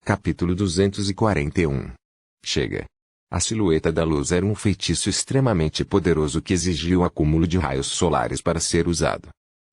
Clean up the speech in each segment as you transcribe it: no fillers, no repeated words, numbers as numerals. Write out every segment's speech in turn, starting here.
Capítulo 241. Chega. A silhueta da luz era um feitiço extremamente poderoso que exigia o acúmulo de raios solares para ser usado.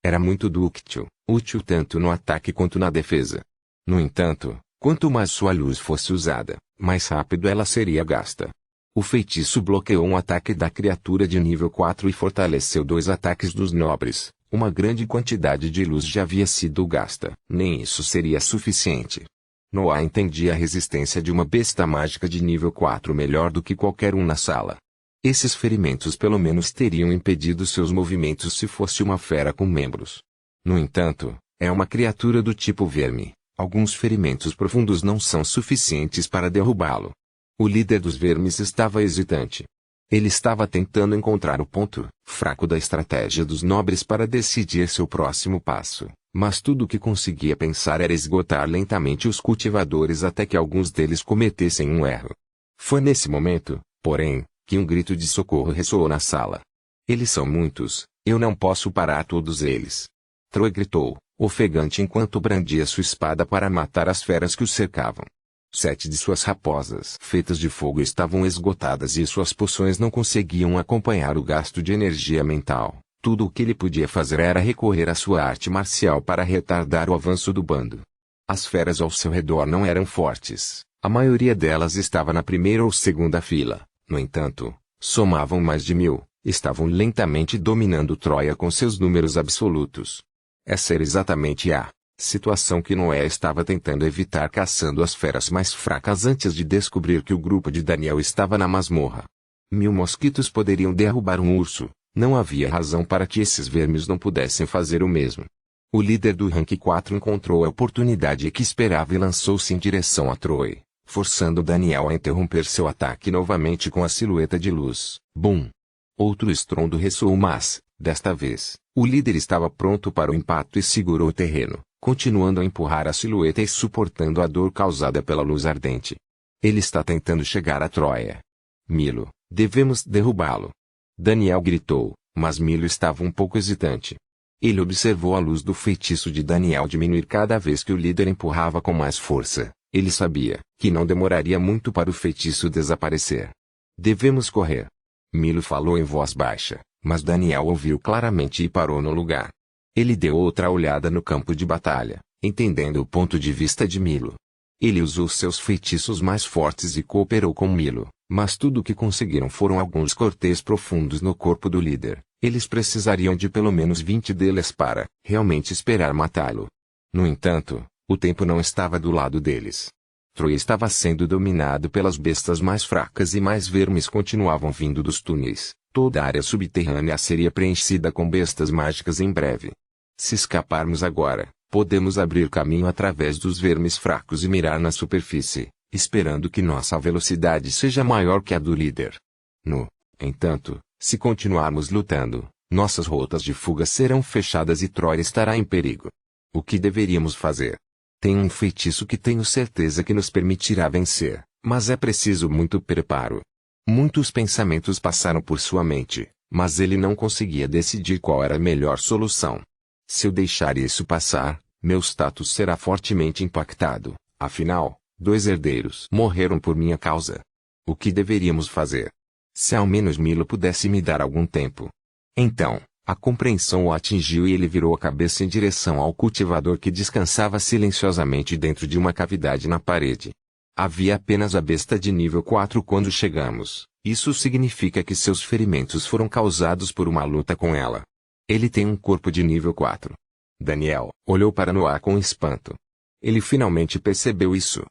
Era muito dúctil, útil tanto no ataque quanto na defesa. No entanto, quanto mais sua luz fosse usada, mais rápido ela seria gasta. O feitiço bloqueou um ataque da criatura de nível 4 e fortaleceu 2 ataques dos nobres. Uma grande quantidade de luz já havia sido gasta. Nem isso seria suficiente. Noah entendia a resistência de uma besta mágica de nível 4 melhor do que qualquer um na sala. Esses ferimentos pelo menos teriam impedido seus movimentos se fosse uma fera com membros. No entanto, é uma criatura do tipo verme. Alguns ferimentos profundos não são suficientes para derrubá-lo. O líder dos vermes estava hesitante. Ele estava tentando encontrar o ponto fraco da estratégia dos nobres para decidir seu próximo passo. Mas tudo o que conseguia pensar era esgotar lentamente os cultivadores até que alguns deles cometessem um erro. Foi nesse momento, porém, que um grito de socorro ressoou na sala. Eles são muitos, eu não posso parar todos eles. Troy gritou, ofegante enquanto brandia sua espada para matar as feras que o cercavam. 7 de suas raposas feitas de fogo estavam esgotadas e suas poções não conseguiam acompanhar o gasto de energia mental. Tudo o que ele podia fazer era recorrer à sua arte marcial para retardar o avanço do bando. As feras ao seu redor não eram fortes, a maioria delas estava na primeira ou segunda fila. No entanto, somavam mais de 1000, estavam lentamente dominando Troia com seus números absolutos. Essa era exatamente a situação que Noé estava tentando evitar caçando as feras mais fracas antes de descobrir que o grupo de Daniel estava na masmorra. 1000 mosquitos poderiam derrubar um urso. Não havia razão para que esses vermes não pudessem fazer o mesmo. O líder do rank 4 encontrou a oportunidade que esperava e lançou-se em direção a Troy, forçando Daniel a interromper seu ataque novamente com a silhueta de luz. Bum! Outro estrondo ressoou mas, desta vez, o líder estava pronto para o impacto e segurou o terreno, continuando a empurrar a silhueta e suportando a dor causada pela luz ardente. Ele está tentando chegar a Troia. Milo, devemos derrubá-lo. Daniel gritou, mas Milo estava um pouco hesitante. Ele observou a luz do feitiço de Daniel diminuir cada vez que o líder empurrava com mais força. Ele sabia que não demoraria muito para o feitiço desaparecer. Devemos correr. Milo falou em voz baixa, mas Daniel ouviu claramente e parou no lugar. Ele deu outra olhada no campo de batalha, entendendo o ponto de vista de Milo. Ele usou seus feitiços mais fortes e cooperou com Milo. Mas tudo o que conseguiram foram alguns cortes profundos no corpo do líder. Eles precisariam de pelo menos 20 deles para, realmente esperar matá-lo. No entanto, o tempo não estava do lado deles. Troy estava sendo dominado pelas bestas mais fracas e mais vermes continuavam vindo dos túneis. Toda a área subterrânea seria preenchida com bestas mágicas em breve. Se escaparmos agora, podemos abrir caminho através dos vermes fracos e mirar na superfície, esperando que nossa velocidade seja maior que a do líder. No entanto, se continuarmos lutando, nossas rotas de fuga serão fechadas e Troy estará em perigo. O que deveríamos fazer? Tem um feitiço que tenho certeza que nos permitirá vencer, mas é preciso muito preparo. Muitos pensamentos passaram por sua mente, mas ele não conseguia decidir qual era a melhor solução. Se eu deixar isso passar, meu status será fortemente impactado, afinal, 2 herdeiros morreram por minha causa. O que deveríamos fazer? Se ao menos Milo pudesse me dar algum tempo. Então, a compreensão o atingiu e ele virou a cabeça em direção ao cultivador que descansava silenciosamente dentro de uma cavidade na parede. Havia apenas a besta de nível 4 quando chegamos. Isso significa que seus ferimentos foram causados por uma luta com ela. Ele tem um corpo de nível 4. Daniel olhou para Noah com espanto. Ele finalmente percebeu isso.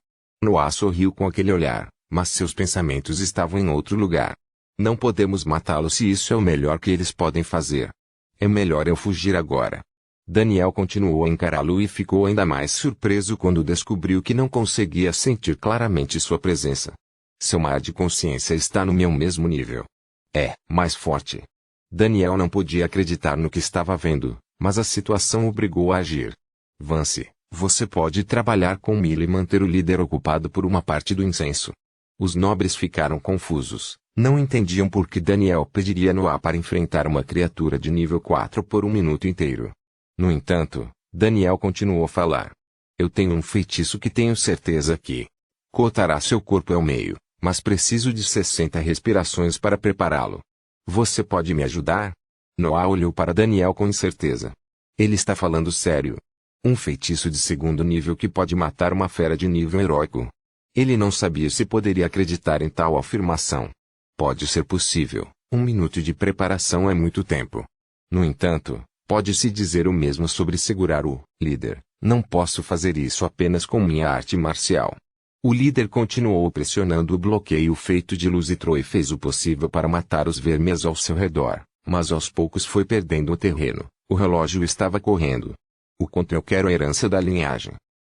Noah sorriu com aquele olhar, mas seus pensamentos estavam em outro lugar. Não podemos matá-lo se isso é o melhor que eles podem fazer. É melhor eu fugir agora. Daniel continuou a encará-lo e ficou ainda mais surpreso quando descobriu que não conseguia sentir claramente sua presença. Seu mar de consciência está no meu mesmo nível. É mais forte. Daniel não podia acreditar no que estava vendo, mas a situação o obrigou a agir. Vance. Você pode trabalhar com Milo e manter o líder ocupado por uma parte do incenso. Os nobres ficaram confusos. Não entendiam por que Daniel pediria Noah para enfrentar uma criatura de nível 4 por um minuto inteiro. No entanto, Daniel continuou a falar. Eu tenho um feitiço que tenho certeza que, Cortará seu corpo ao meio, mas preciso de 60 respirações para prepará-lo. Você pode me ajudar? Noah olhou para Daniel com incerteza. Ele está falando sério. Um feitiço de segundo nível que pode matar uma fera de nível heróico. Ele não sabia se poderia acreditar em tal afirmação. Pode ser possível, 1 minuto de preparação é muito tempo. No entanto, pode-se dizer o mesmo sobre segurar o líder. Não posso fazer isso apenas com minha arte marcial. O líder continuou pressionando o bloqueio feito de luz e Troy fez o possível para matar os vermes ao seu redor, mas aos poucos foi perdendo o terreno. O relógio estava correndo. O contra eu quero a herança da linhagem.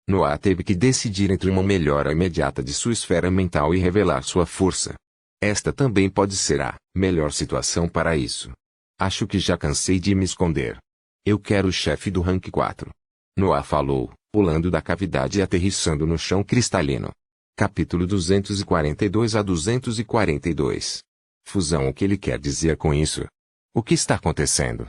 Noah teve que decidir entre uma melhora imediata de sua esfera mental e revelar sua força. Esta também pode ser a melhor situação para isso. Acho que já cansei de me esconder. Eu quero o chefe do rank 4. Noah falou, pulando da cavidade e aterrissando no chão cristalino. Capítulo 242 a 242. Fusão. O que ele quer dizer com isso? O que está acontecendo?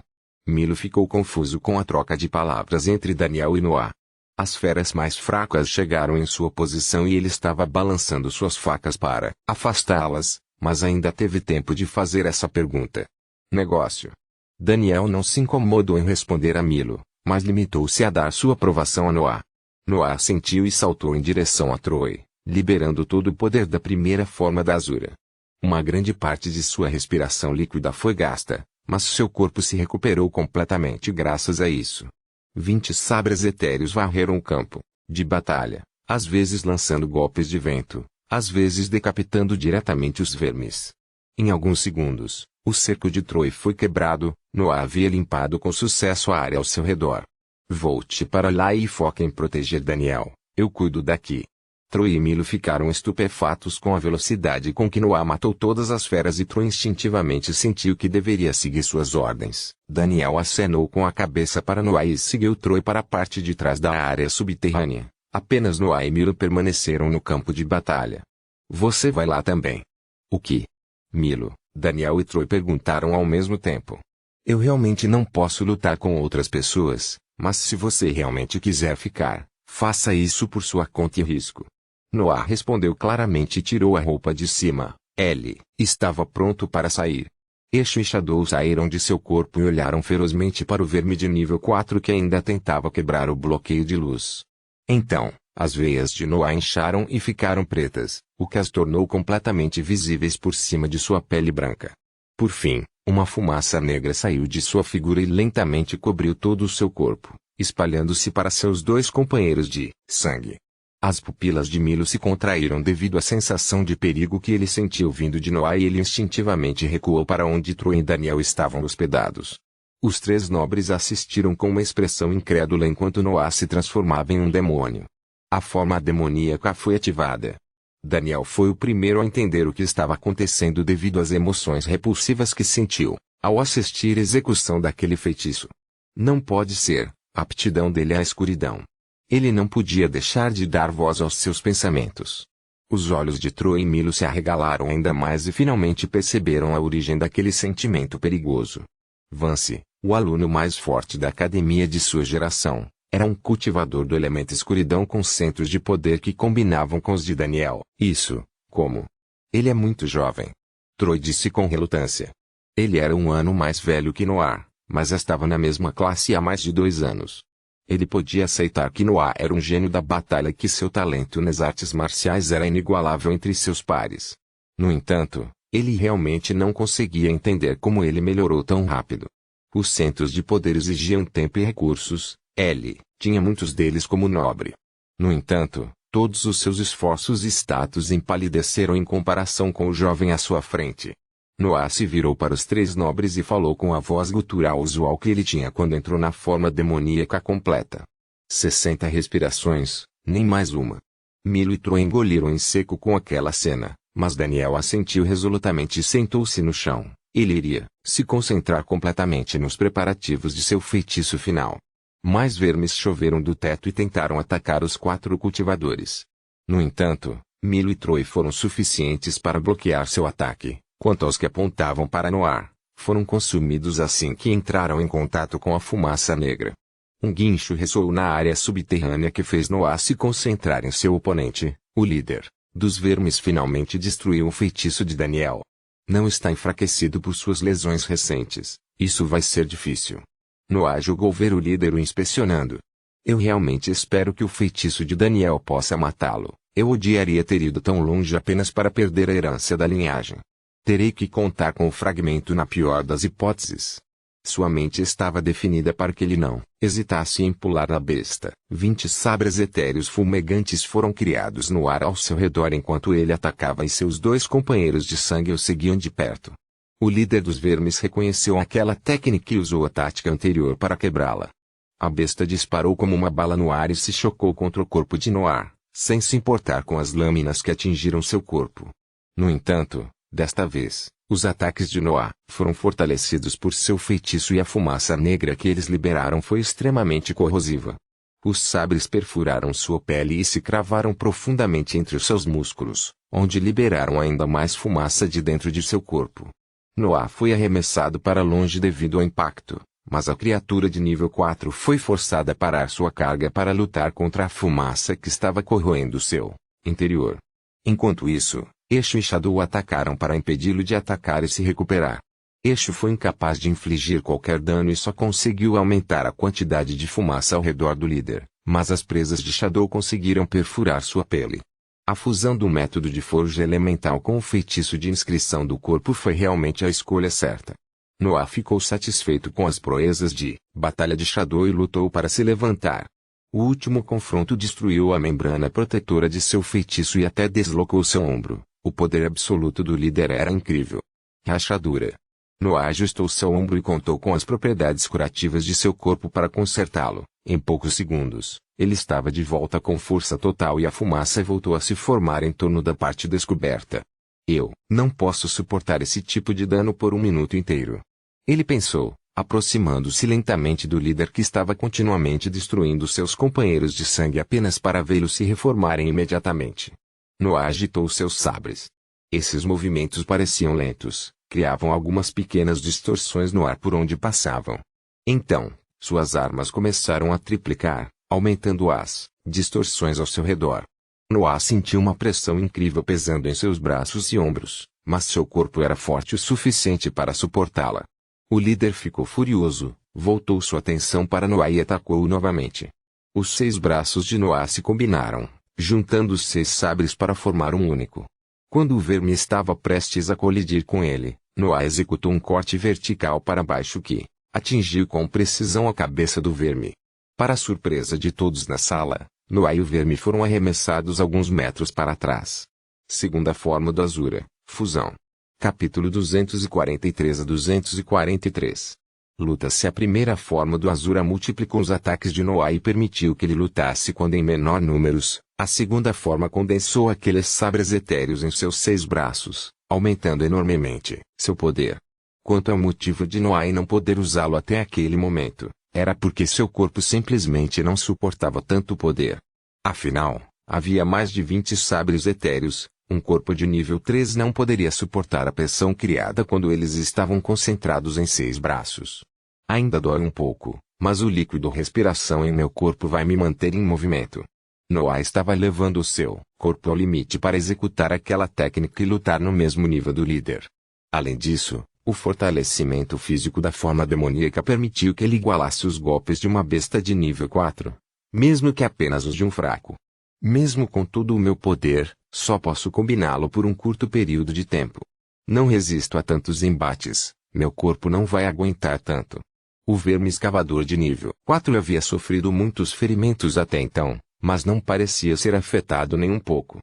Milo ficou confuso com a troca de palavras entre Daniel e Noah. As feras mais fracas chegaram em sua posição e ele estava balançando suas facas para afastá-las, mas ainda teve tempo de fazer essa pergunta. Negócio. Daniel não se incomodou em responder a Milo, mas limitou-se a dar sua aprovação a Noah. Noah assentiu e saltou em direção a Troy, liberando todo o poder da primeira forma da Azura. Uma grande parte de sua respiração líquida foi gasta, mas seu corpo se recuperou completamente graças a isso. 20 sabres etéreos varreram o campo de batalha, às vezes lançando golpes de vento, às vezes decapitando diretamente os vermes. Em alguns segundos, o cerco de Troy foi quebrado. Noah havia limpado com sucesso a área ao seu redor. Volte para lá e foque em proteger Daniel, eu cuido daqui. Troy e Milo ficaram estupefatos com a velocidade com que Noah matou todas as feras e Troy instintivamente sentiu que deveria seguir suas ordens. Daniel acenou com a cabeça para Noah e seguiu Troy para a parte de trás da área subterrânea. Apenas Noah e Milo permaneceram no campo de batalha. Você vai lá também? O que? Milo, Daniel e Troy perguntaram ao mesmo tempo. Eu realmente não posso lutar com outras pessoas, mas se você realmente quiser ficar, faça isso por sua conta e risco. Noah respondeu claramente e tirou a roupa de cima. Ele estava pronto para sair. Esho e Shadow saíram de seu corpo e olharam ferozmente para o verme de nível 4 que ainda tentava quebrar o bloqueio de luz. Então, as veias de Noah incharam e ficaram pretas, o que as tornou completamente visíveis por cima de sua pele branca. Por fim, uma fumaça negra saiu de sua figura e lentamente cobriu todo o seu corpo, espalhando-se para seus dois companheiros de sangue. As pupilas de Milo se contraíram devido à sensação de perigo que ele sentiu vindo de Noah e ele instintivamente recuou para onde Troy e Daniel estavam hospedados. Os três nobres assistiram com uma expressão incrédula enquanto Noah se transformava em um demônio. A forma demoníaca foi ativada. Daniel foi o primeiro a entender o que estava acontecendo devido às emoções repulsivas que sentiu ao assistir à execução daquele feitiço. Não pode ser, a aptidão dele à escuridão. Ele não podia deixar de dar voz aos seus pensamentos. Os olhos de Troy e Milo se arregalaram ainda mais e finalmente perceberam a origem daquele sentimento perigoso. Vance, o aluno mais forte da academia de sua geração, era um cultivador do elemento escuridão com centros de poder que combinavam com os de Daniel. Isso, como? Ele é muito jovem. Troy disse com relutância. Ele era 1 ano mais velho que Noah, mas estava na mesma classe há mais de 2 anos. Ele podia aceitar que Noah era um gênio da batalha e que seu talento nas artes marciais era inigualável entre seus pares. No entanto, ele realmente não conseguia entender como ele melhorou tão rápido. Os centros de poder exigiam tempo e recursos. Ele tinha muitos deles como nobre. No entanto, todos os seus esforços e status empalideceram em comparação com o jovem à sua frente. Noah se virou para os três nobres e falou com a voz gutural usual que ele tinha quando entrou na forma demoníaca completa. 60 respirações, nem mais uma. Milo e Troy engoliram em seco com aquela cena, mas Daniel assentiu resolutamente e sentou-se no chão. Ele iria se concentrar completamente nos preparativos de seu feitiço final. Mais vermes choveram do teto e tentaram atacar os 4 cultivadores. No entanto, Milo e Troy foram suficientes para bloquear seu ataque. Quanto aos que apontavam para Noah, foram consumidos assim que entraram em contato com a fumaça negra. Um guincho ressoou na área subterrânea que fez Noah se concentrar em seu oponente, o líder. dos vermes finalmente destruiu o feitiço de Daniel. Não está enfraquecido por suas lesões recentes, isso vai ser difícil. Noah julgou ver o líder o inspecionando. Eu realmente espero que o feitiço de Daniel possa matá-lo. Eu odiaria ter ido tão longe apenas para perder a herança da linhagem. Terei que contar com o fragmento na pior das hipóteses. Sua mente estava definida para que ele não hesitasse em pular na besta. 20 sabres etéreos fumegantes foram criados no ar ao seu redor enquanto ele atacava e seus 2 companheiros de sangue o seguiam de perto. O líder dos vermes reconheceu aquela técnica e usou a tática anterior para quebrá-la. A besta disparou como uma bala no ar e se chocou contra o corpo de Noah, sem se importar com as lâminas que atingiram seu corpo. No entanto, desta vez, os ataques de Noah foram fortalecidos por seu feitiço e a fumaça negra que eles liberaram foi extremamente corrosiva. Os sabres perfuraram sua pele e se cravaram profundamente entre os seus músculos, onde liberaram ainda mais fumaça de dentro de seu corpo. Noah foi arremessado para longe devido ao impacto, mas a criatura de nível 4 foi forçada a parar sua carga para lutar contra a fumaça que estava corroendo seu interior. Enquanto isso, Eshu e Shadow o atacaram para impedi-lo de atacar e se recuperar. Eshu foi incapaz de infligir qualquer dano e só conseguiu aumentar a quantidade de fumaça ao redor do líder, mas as presas de Shadow conseguiram perfurar sua pele. A fusão do método de forja elemental com o feitiço de inscrição do corpo foi realmente a escolha certa. Noah ficou satisfeito com as proezas de batalha de Shadow e lutou para se levantar. O último confronto destruiu a membrana protetora de seu feitiço e até deslocou seu ombro. O poder absoluto do líder era incrível. Rachadura. Noah ajustou seu ombro e contou com as propriedades curativas de seu corpo para consertá-lo. Em poucos segundos, ele estava de volta com força total e a fumaça voltou a se formar em torno da parte descoberta. Eu não posso suportar esse tipo de dano por um minuto inteiro. Ele pensou, aproximando-se lentamente do líder que estava continuamente destruindo seus companheiros de sangue apenas para vê-los se reformarem imediatamente. Noah agitou seus sabres. Esses movimentos pareciam lentos, criavam algumas pequenas distorções no ar por onde passavam. Então, suas armas começaram a triplicar, aumentando as distorções ao seu redor. Noah sentiu uma pressão incrível pesando em seus braços e ombros, mas seu corpo era forte o suficiente para suportá-la. O líder ficou furioso, voltou sua atenção para Noah e atacou-o novamente. Os 6 braços de Noah se combinaram, juntando os 6 sabres para formar um único. Quando o verme estava prestes a colidir com ele, Noah executou um corte vertical para baixo que atingiu com precisão a cabeça do verme. Para a surpresa de todos na sala, Noah e o verme foram arremessados alguns metros para trás. Segunda forma do Azura, fusão. Capítulo 243 a 243. Luta-se. A primeira forma do Azura multiplicou os ataques de Noah e permitiu que ele lutasse quando em menor números. A segunda forma condensou aqueles sabres etéreos em seus 6 braços, aumentando enormemente seu poder. Quanto ao motivo de Noah em não poder usá-lo até aquele momento, era porque seu corpo simplesmente não suportava tanto poder. Afinal, havia mais de 20 sabres etéreos. Um corpo de nível 3 não poderia suportar a pressão criada quando eles estavam concentrados em 6 braços. Ainda dói um pouco, mas o líquido respiração em meu corpo vai me manter em movimento. Noah estava levando o seu corpo ao limite para executar aquela técnica e lutar no mesmo nível do líder. Além disso, o fortalecimento físico da forma demoníaca permitiu que ele igualasse os golpes de uma besta de nível 4, mesmo que apenas os de um fraco. Mesmo com todo o meu poder, só posso combiná-lo por um curto período de tempo. Não resisto a tantos embates, meu corpo não vai aguentar tanto. O verme escavador de nível 4 havia sofrido muitos ferimentos até então, mas não parecia ser afetado nem um pouco.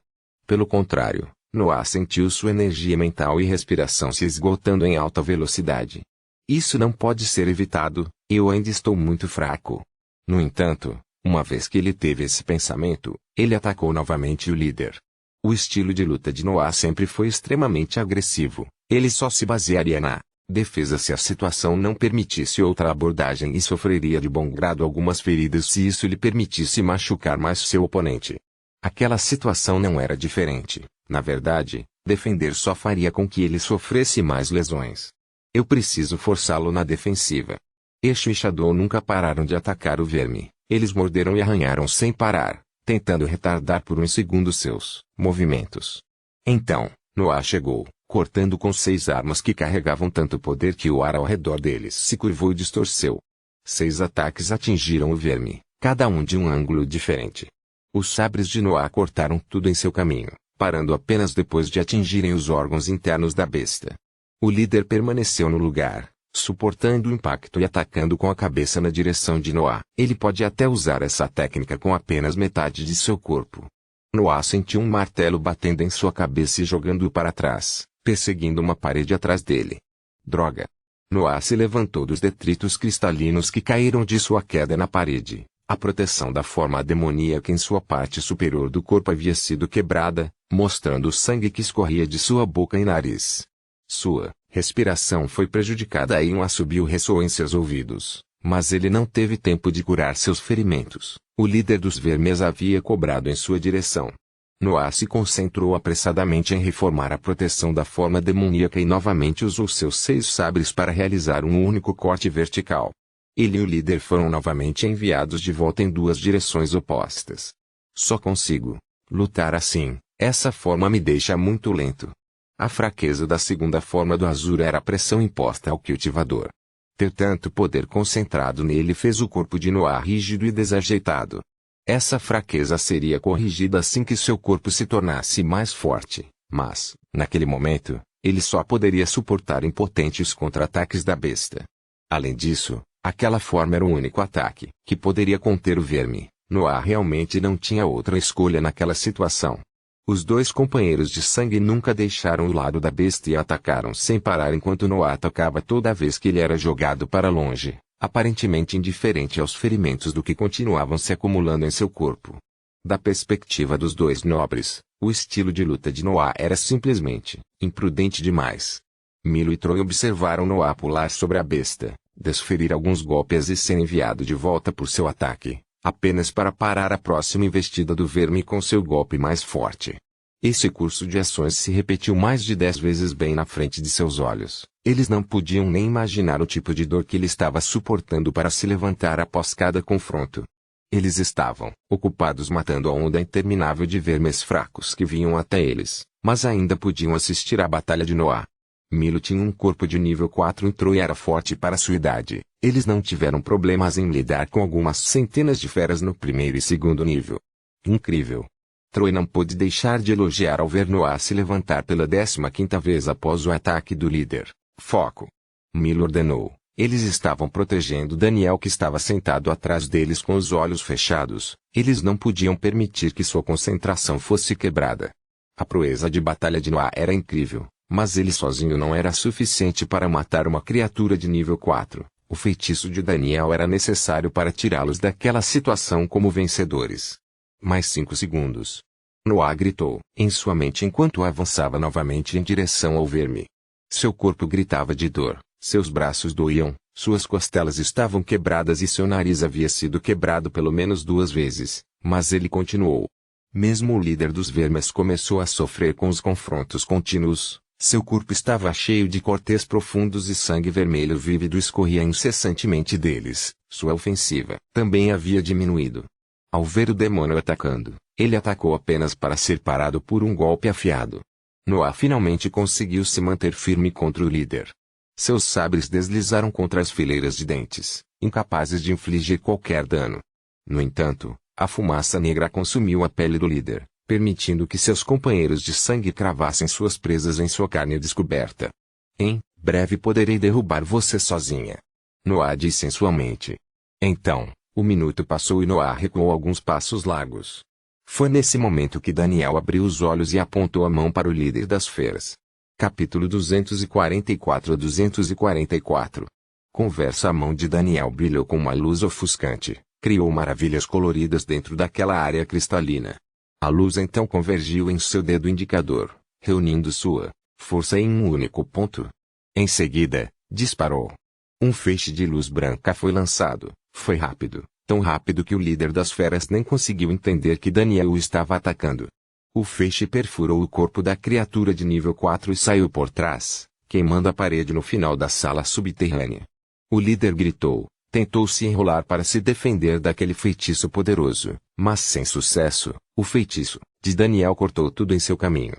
Pelo contrário, Noah sentiu sua energia mental e respiração se esgotando em alta velocidade. Isso não pode ser evitado, eu ainda estou muito fraco. No entanto, uma vez que ele teve esse pensamento, ele atacou novamente o líder. O estilo de luta de Noah sempre foi extremamente agressivo. Ele só se basearia na defesa se a situação não permitisse outra abordagem e sofreria de bom grado algumas feridas se isso lhe permitisse machucar mais seu oponente. Aquela situação não era diferente. Na verdade, defender só faria com que ele sofresse mais lesões. Eu preciso forçá-lo na defensiva. Eshu e Shadow nunca pararam de atacar o verme. Eles morderam e arranharam sem parar, tentando retardar por um segundo seus movimentos. Então, Noah chegou, cortando com 6 armas que carregavam tanto poder que o ar ao redor deles se curvou e distorceu. 6 ataques atingiram o verme, cada um de um ângulo diferente. Os sabres de Noah cortaram tudo em seu caminho, parando apenas depois de atingirem os órgãos internos da besta. O líder permaneceu no lugar, suportando o impacto e atacando com a cabeça na direção de Noah. Ele pode até usar essa técnica com apenas metade de seu corpo. Noah sentiu um martelo batendo em sua cabeça e jogando-o para trás, perseguindo uma parede atrás dele. Droga! Noah se levantou dos detritos cristalinos que caíram de sua queda na parede. A proteção da forma demoníaca em sua parte superior do corpo havia sido quebrada, mostrando o sangue que escorria de sua boca e nariz. Sua respiração foi prejudicada e um assobio ressoou em seus ouvidos, mas ele não teve tempo de curar seus ferimentos. O líder dos vermes havia cobrado em sua direção. Noah se concentrou apressadamente em reformar a proteção da forma demoníaca e novamente usou seus 6 sabres para realizar um único corte vertical. Ele e o líder foram novamente enviados de volta em 2 direções opostas. Só consigo lutar assim, essa forma me deixa muito lento. A fraqueza da segunda forma do Azur era a pressão imposta ao cultivador. Ter tanto poder concentrado nele fez o corpo de Noah rígido e desajeitado. Essa fraqueza seria corrigida assim que seu corpo se tornasse mais forte, mas, naquele momento, ele só poderia suportar impotentes contra-ataques da besta. Além disso, aquela forma era o único ataque que poderia conter o verme. Noah realmente não tinha outra escolha naquela situação. Os 2 companheiros de sangue nunca deixaram o lado da besta e atacaram sem parar enquanto Noah atacava toda vez que ele era jogado para longe, aparentemente indiferente aos ferimentos do que continuavam se acumulando em seu corpo. Da perspectiva dos 2 nobres, o estilo de luta de Noah era simplesmente imprudente demais. Milo e Troy observaram Noah pular sobre a besta, desferir alguns golpes e ser enviado de volta por seu ataque, apenas para parar a próxima investida do verme com seu golpe mais forte. Esse curso de ações se repetiu mais de 10 vezes bem na frente de seus olhos. Eles não podiam nem imaginar o tipo de dor que ele estava suportando para se levantar após cada confronto. Eles estavam ocupados matando a onda interminável de vermes fracos que vinham até eles, mas ainda podiam assistir à batalha de Noah. Milo tinha um corpo de nível 4 e Troy era forte para sua idade. Eles não tiveram problemas em lidar com algumas centenas de feras no primeiro e segundo nível. Incrível! Troy não pôde deixar de elogiar ao ver Noah se levantar pela 15ª vez após o ataque do líder. Foco! Milo ordenou. Eles estavam protegendo Daniel que estava sentado atrás deles com os olhos fechados. Eles não podiam permitir que sua concentração fosse quebrada. A proeza de batalha de Noah era incrível, mas ele sozinho não era suficiente para matar uma criatura de nível 4. O feitiço de Daniel era necessário para tirá-los daquela situação como vencedores. Mais 5 segundos. Noah gritou em sua mente enquanto avançava novamente em direção ao verme. Seu corpo gritava de dor, seus braços doíam, suas costelas estavam quebradas e seu nariz havia sido quebrado pelo menos 2 vezes, mas ele continuou. Mesmo o líder dos vermes começou a sofrer com os confrontos contínuos. Seu corpo estava cheio de cortes profundos e sangue vermelho vívido escorria incessantemente deles. Sua ofensiva também havia diminuído. Ao ver o demônio atacando, ele atacou apenas para ser parado por um golpe afiado. Noah finalmente conseguiu se manter firme contra o líder. Seus sabres deslizaram contra as fileiras de dentes, incapazes de infligir qualquer dano. No entanto, a fumaça negra consumiu a pele do líder, permitindo que seus companheiros de sangue cravassem suas presas em sua carne descoberta. Em breve poderei derrubar você sozinha. Noah disse em sua mente. Então, o minuto passou e Noah recuou alguns passos largos. Foi nesse momento que Daniel abriu os olhos e apontou a mão para o líder das feras. Capítulo 244 a 244. Conversa. A mão de Daniel brilhou com uma luz ofuscante, criou maravilhas coloridas dentro daquela área cristalina. A luz então convergiu em seu dedo indicador, reunindo sua força em um único ponto. Em seguida, disparou. Um feixe de luz branca foi lançado. Foi rápido, tão rápido que o líder das feras nem conseguiu entender que Daniel o estava atacando. O feixe perfurou o corpo da criatura de nível 4 e saiu por trás, queimando a parede no final da sala subterrânea. O líder gritou, Tentou se enrolar para se defender daquele feitiço poderoso, mas sem sucesso. O feitiço de Daniel cortou tudo em seu caminho.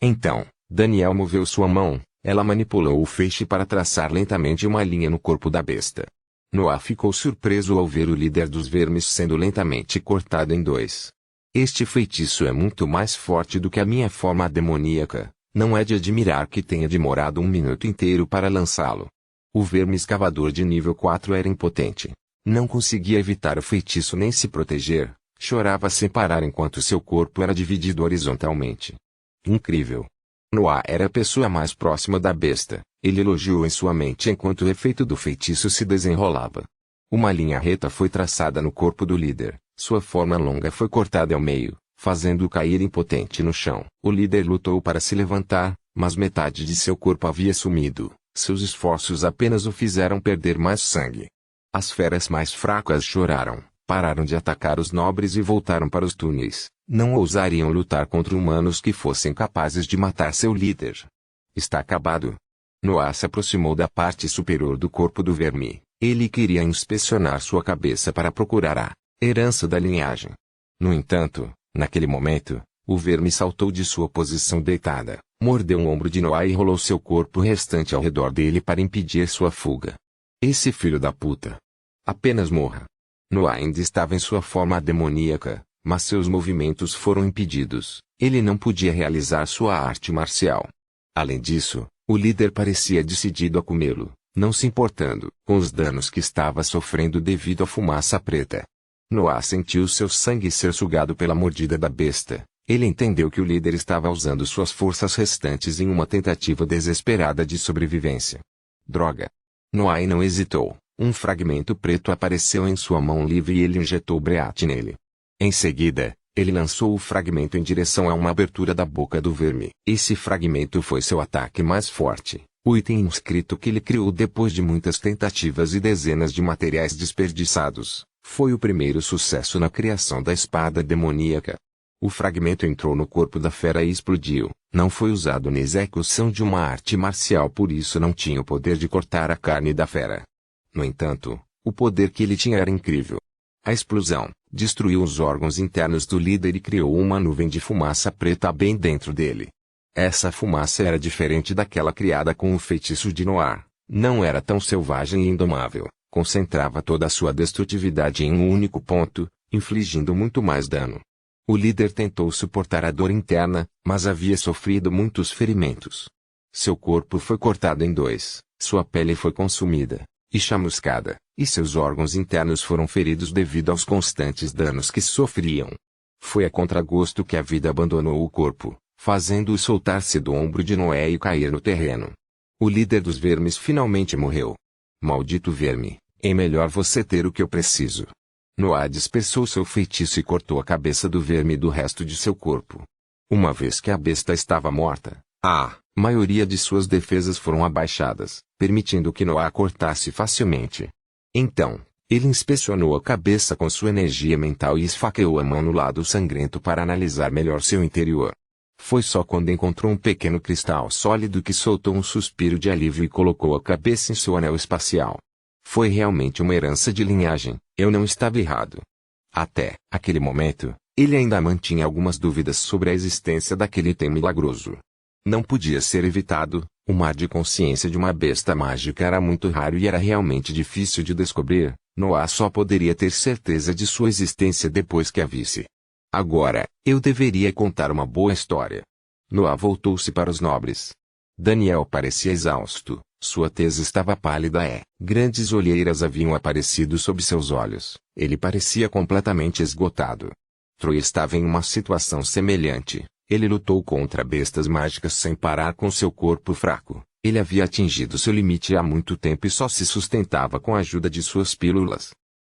Então, Daniel moveu sua mão, ela manipulou o feixe para traçar lentamente uma linha no corpo da besta. Noah ficou surpreso ao ver o líder dos vermes sendo lentamente cortado em dois. Este feitiço é muito mais forte do que a minha forma demoníaca. Não é de admirar que tenha demorado 1 minuto inteiro para lançá-lo. O verme escavador de nível 4 era impotente. Não conseguia evitar o feitiço nem se proteger. Chorava sem parar enquanto seu corpo era dividido horizontalmente. Incrível! Noah era a pessoa mais próxima da besta. Ele elogiou em sua mente enquanto o efeito do feitiço se desenrolava. Uma linha reta foi traçada no corpo do líder. Sua forma longa foi cortada ao meio, fazendo-o cair impotente no chão. O líder lutou para se levantar, mas metade de seu corpo havia sumido. Seus esforços apenas o fizeram perder mais sangue. As feras mais fracas choraram, pararam de atacar os nobres e voltaram para os túneis. Não ousariam lutar contra humanos que fossem capazes de matar seu líder. Está acabado. Noah se aproximou da parte superior do corpo do verme. Ele queria inspecionar sua cabeça para procurar a herança da linhagem. No entanto, naquele momento, o verme saltou de sua posição deitada, mordeu o ombro de Noah e rolou seu corpo restante ao redor dele para impedir sua fuga. Esse filho da puta! Apenas morra! Noah ainda estava em sua forma demoníaca, mas seus movimentos foram impedidos. Ele não podia realizar sua arte marcial. Além disso, o líder parecia decidido a comê-lo, não se importando com os danos que estava sofrendo devido à fumaça preta. Noah sentiu seu sangue ser sugado pela mordida da besta. Ele entendeu que o líder estava usando suas forças restantes em uma tentativa desesperada de sobrevivência. Droga! Noah não hesitou. Um fragmento preto apareceu em sua mão livre e ele injetou Breat nele. Em seguida, ele lançou o fragmento em direção a uma abertura da boca do verme. Esse fragmento foi seu ataque mais forte. O item inscrito que ele criou depois de muitas tentativas e dezenas de materiais desperdiçados. Foi o primeiro sucesso na criação da espada demoníaca. O fragmento entrou no corpo da fera e explodiu. Não foi usado na execução de uma arte marcial, por isso não tinha o poder de cortar a carne da fera. No entanto, o poder que ele tinha era incrível. A explosão destruiu os órgãos internos do líder e criou uma nuvem de fumaça preta bem dentro dele. Essa fumaça era diferente daquela criada com o feitiço de Noah. Não era tão selvagem e indomável. Concentrava toda a sua destrutividade em um único ponto, infligindo muito mais dano. O líder tentou suportar a dor interna, mas havia sofrido muitos ferimentos. Seu corpo foi cortado em dois, sua pele foi consumida e chamuscada, e seus órgãos internos foram feridos devido aos constantes danos que sofriam. Foi a contragosto que a vida abandonou o corpo, fazendo-o soltar-se do ombro de Noé e cair no terreno. O líder dos vermes finalmente morreu. Maldito verme, é melhor você ter o que eu preciso. Noah dispersou seu feitiço e cortou a cabeça do verme do resto de seu corpo. Uma vez que a besta estava morta, a maioria de suas defesas foram abaixadas, permitindo que Noah cortasse facilmente. Então, ele inspecionou a cabeça com sua energia mental e esfaqueou a mão no lado sangrento para analisar melhor seu interior. Foi só quando encontrou um pequeno cristal sólido que soltou um suspiro de alívio e colocou a cabeça em seu anel espacial. Foi realmente uma herança de linhagem, eu não estava errado. Até aquele momento, ele ainda mantinha algumas dúvidas sobre a existência daquele item milagroso. Não podia ser evitado, o mar de consciência de uma besta mágica era muito raro e era realmente difícil de descobrir. Noah só poderia ter certeza de sua existência depois que a visse. Agora, eu deveria contar uma boa história. Noah voltou-se para os nobres. Daniel parecia exausto, sua tez estava pálida e grandes olheiras haviam aparecido sob seus olhos. Ele parecia completamente esgotado. Troy estava em uma situação semelhante. Ele lutou contra bestas mágicas sem parar com seu corpo fraco. Ele havia atingido seu limite há muito tempo e só se sustentava com a ajuda de suas pílulas.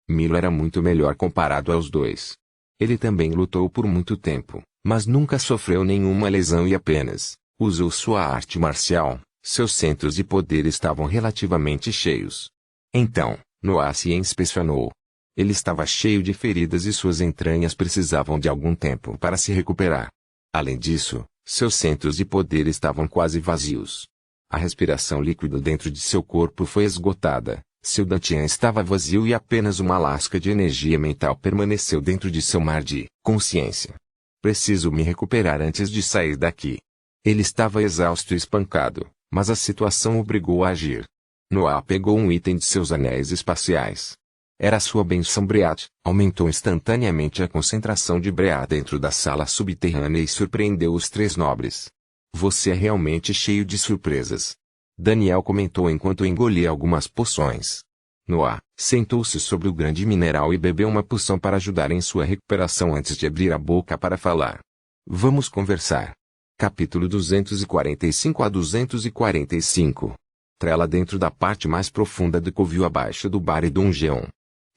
Milo era muito melhor comparado aos dois. Ele também lutou por muito tempo, mas nunca sofreu nenhuma lesão e apenas usou sua arte marcial. Seus centros de poder estavam relativamente cheios. Então, Noah se inspecionou. Ele estava cheio de feridas e suas entranhas precisavam de algum tempo para se recuperar. Além disso, seus centros de poder estavam quase vazios. A respiração líquida dentro de seu corpo foi esgotada, Seu Dantian estava vazio e apenas uma lasca de energia mental permaneceu dentro de seu mar de consciência. Preciso me recuperar antes de sair daqui. Ele estava exausto e espancado, mas a situação o obrigou a agir. Noah pegou um item de seus anéis espaciais. Era sua benção Breat, aumentou instantaneamente a concentração de Breat dentro da sala subterrânea e surpreendeu os três nobres. Você é realmente cheio de surpresas. Daniel comentou enquanto engolia algumas poções. Noah sentou-se sobre o grande mineral e bebeu uma poção para ajudar em sua recuperação antes de abrir a boca para falar. Vamos conversar. Capítulo 245 a 245. Trela dentro da parte mais profunda do covil abaixo do bar e Dungeon.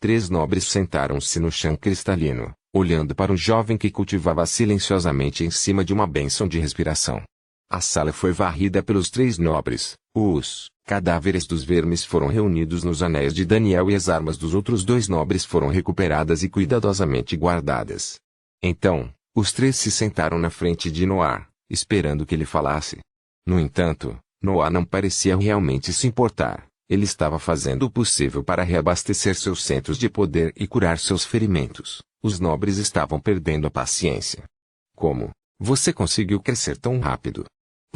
Três nobres sentaram-se no chão cristalino, olhando para um jovem que cultivava silenciosamente em cima de uma bênção de respiração. A sala foi varrida pelos três nobres. Os cadáveres dos vermes foram reunidos nos anéis de Daniel e as armas dos outros dois nobres foram recuperadas e cuidadosamente guardadas. Então, os três se sentaram na frente de Noah, esperando que ele falasse. No entanto, Noah não parecia realmente se importar. Ele estava fazendo o possível para reabastecer seus centros de poder e curar seus ferimentos. Os nobres estavam perdendo a paciência. Como? Você conseguiu crescer tão rápido?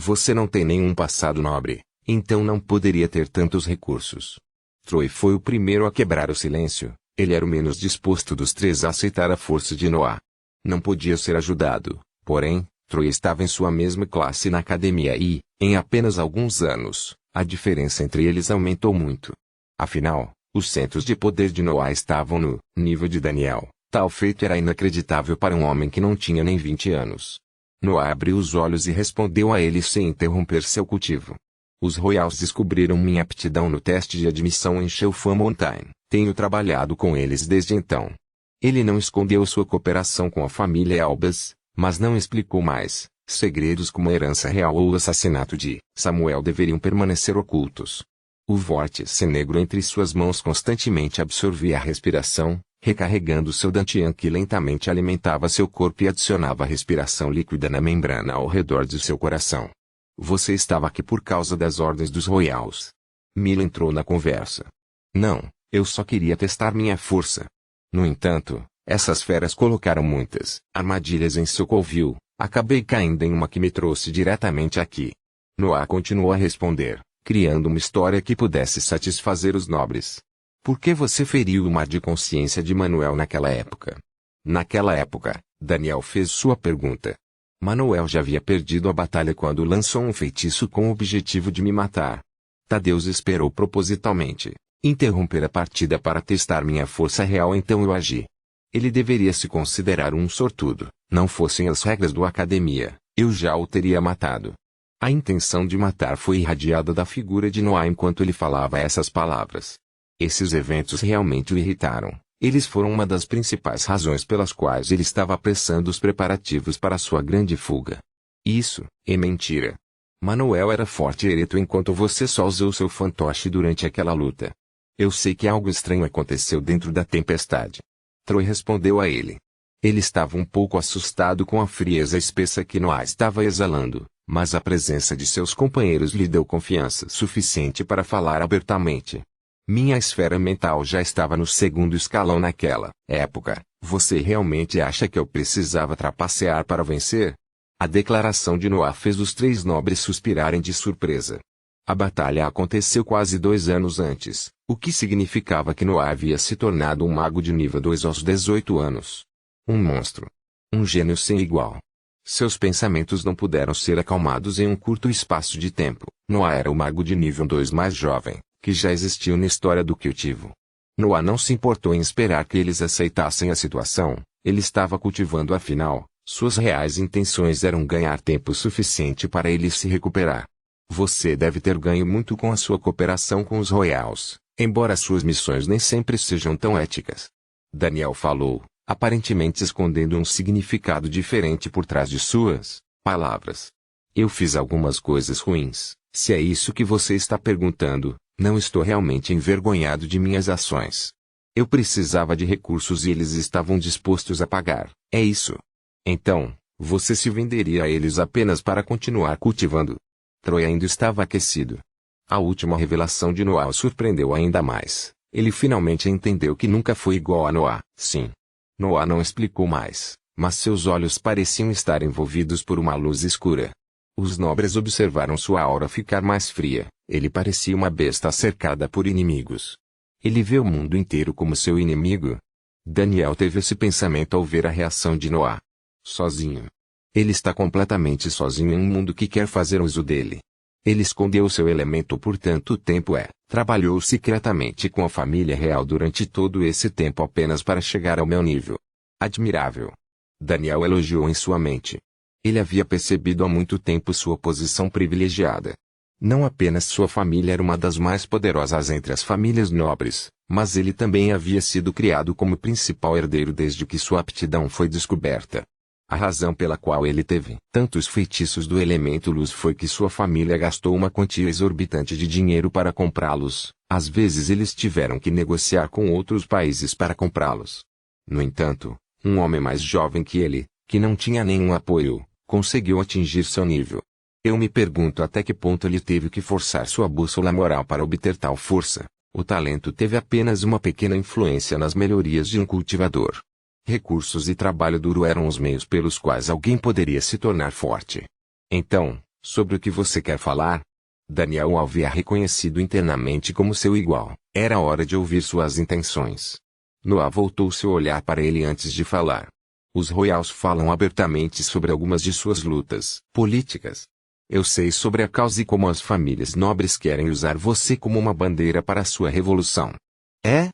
Você não tem nenhum passado nobre, então não poderia ter tantos recursos. Troy foi o primeiro a quebrar o silêncio. Ele era o menos disposto dos três a aceitar a força de Noah. Não podia ser ajudado, porém, Troy estava em sua mesma classe na academia e, em apenas alguns anos, a diferença entre eles aumentou muito. Afinal, os centros de poder de Noah estavam no nível de Daniel. Tal feito era inacreditável para um homem que não tinha nem 20 anos. Noah abriu os olhos e respondeu a ele sem interromper seu cultivo. Os Royals descobriram minha aptidão no teste de admissão em Shelfa Mountain. Tenho trabalhado com eles desde então. Ele não escondeu sua cooperação com a família Albas, mas não explicou mais. Segredos como a herança real ou o assassinato de Samuel deveriam permanecer ocultos. O vórtice negro entre suas mãos constantemente absorvia a respiração, recarregando seu Dantian que lentamente alimentava seu corpo e adicionava respiração líquida na membrana ao redor de seu coração. Você estava aqui por causa das ordens dos Royals. Mila entrou na conversa. Não, eu só queria testar minha força. No entanto, essas feras colocaram muitas armadilhas em seu covil. Acabei caindo em uma que me trouxe diretamente aqui. Noah continuou a responder, criando uma história que pudesse satisfazer os nobres. Por que você feriu o mar de consciência de Manuel naquela época? Naquela época, Daniel fez sua pergunta. Manuel já havia perdido a batalha quando lançou um feitiço com o objetivo de me matar. Tadeus esperou propositalmente interromper a partida para testar minha força real, então eu agi. Ele deveria se considerar um sortudo. Não fossem as regras da academia, eu já o teria matado. A intenção de matar foi irradiada da figura de Noah enquanto ele falava essas palavras. Esses eventos realmente o irritaram. Eles foram uma das principais razões pelas quais ele estava apressando os preparativos para sua grande fuga. Isso é mentira. Manuel era forte e ereto enquanto você só usou seu fantoche durante aquela luta. Eu sei que algo estranho aconteceu dentro da tempestade. Troy respondeu a ele. Ele estava um pouco assustado com a frieza espessa que Noah estava exalando, mas a presença de seus companheiros lhe deu confiança suficiente para falar abertamente. Minha esfera mental já estava no segundo escalão naquela época. Você realmente acha que eu precisava trapacear para vencer? A declaração de Noah fez os três nobres suspirarem de surpresa. A batalha aconteceu quase 2 anos antes, o que significava que Noah havia se tornado um mago de nível 2 aos 18 anos. Um monstro. Um gênio sem igual. Seus pensamentos não puderam ser acalmados em um curto espaço de tempo. Noah era o mago de nível 2 mais jovem, que já existiu na história do cultivo. Noah não se importou em esperar que eles aceitassem a situação, ele estava cultivando afinal, suas reais intenções eram ganhar tempo suficiente para ele se recuperar. Você deve ter ganho muito com a sua cooperação com os Royals, embora suas missões nem sempre sejam tão éticas. Daniel falou, aparentemente escondendo um significado diferente por trás de suas palavras. Eu fiz algumas coisas ruins, se é isso que você está perguntando, não estou realmente envergonhado de minhas ações. Eu precisava de recursos e eles estavam dispostos a pagar, é isso. Então, você se venderia a eles apenas para continuar cultivando. Troy ainda estava aquecido. A última revelação de Noah o surpreendeu ainda mais. Ele finalmente entendeu que nunca foi igual a Noah. Sim. Noah não explicou mais, mas seus olhos pareciam estar envolvidos por uma luz escura. Os nobres observaram sua aura ficar mais fria. Ele parecia uma besta cercada por inimigos. Ele vê o mundo inteiro como seu inimigo? Daniel teve esse pensamento ao ver a reação de Noah. Sozinho. Ele está completamente sozinho em um mundo que quer fazer uso dele. Ele escondeu seu elemento por tanto tempo trabalhou secretamente com a família real durante todo esse tempo apenas para chegar ao meu nível. Admirável. Daniel elogiou em sua mente. Ele havia percebido há muito tempo sua posição privilegiada. Não apenas sua família era uma das mais poderosas entre as famílias nobres, mas ele também havia sido criado como principal herdeiro desde que sua aptidão foi descoberta. A razão pela qual ele teve tantos feitiços do elemento luz foi que sua família gastou uma quantia exorbitante de dinheiro para comprá-los. Às vezes eles tiveram que negociar com outros países para comprá-los. No entanto, um homem mais jovem que ele, que não tinha nenhum apoio, conseguiu atingir seu nível. Eu me pergunto até que ponto ele teve que forçar sua bússola moral para obter tal força. O talento teve apenas uma pequena influência nas melhorias de um cultivador. Recursos e trabalho duro eram os meios pelos quais alguém poderia se tornar forte. Então, sobre o que você quer falar? Daniel o havia reconhecido internamente como seu igual. Era hora de ouvir suas intenções. Noah voltou seu olhar para ele antes de falar. Os Royals falam abertamente sobre algumas de suas lutas políticas. Eu sei sobre a causa e como as famílias nobres querem usar você como uma bandeira para a sua revolução. É?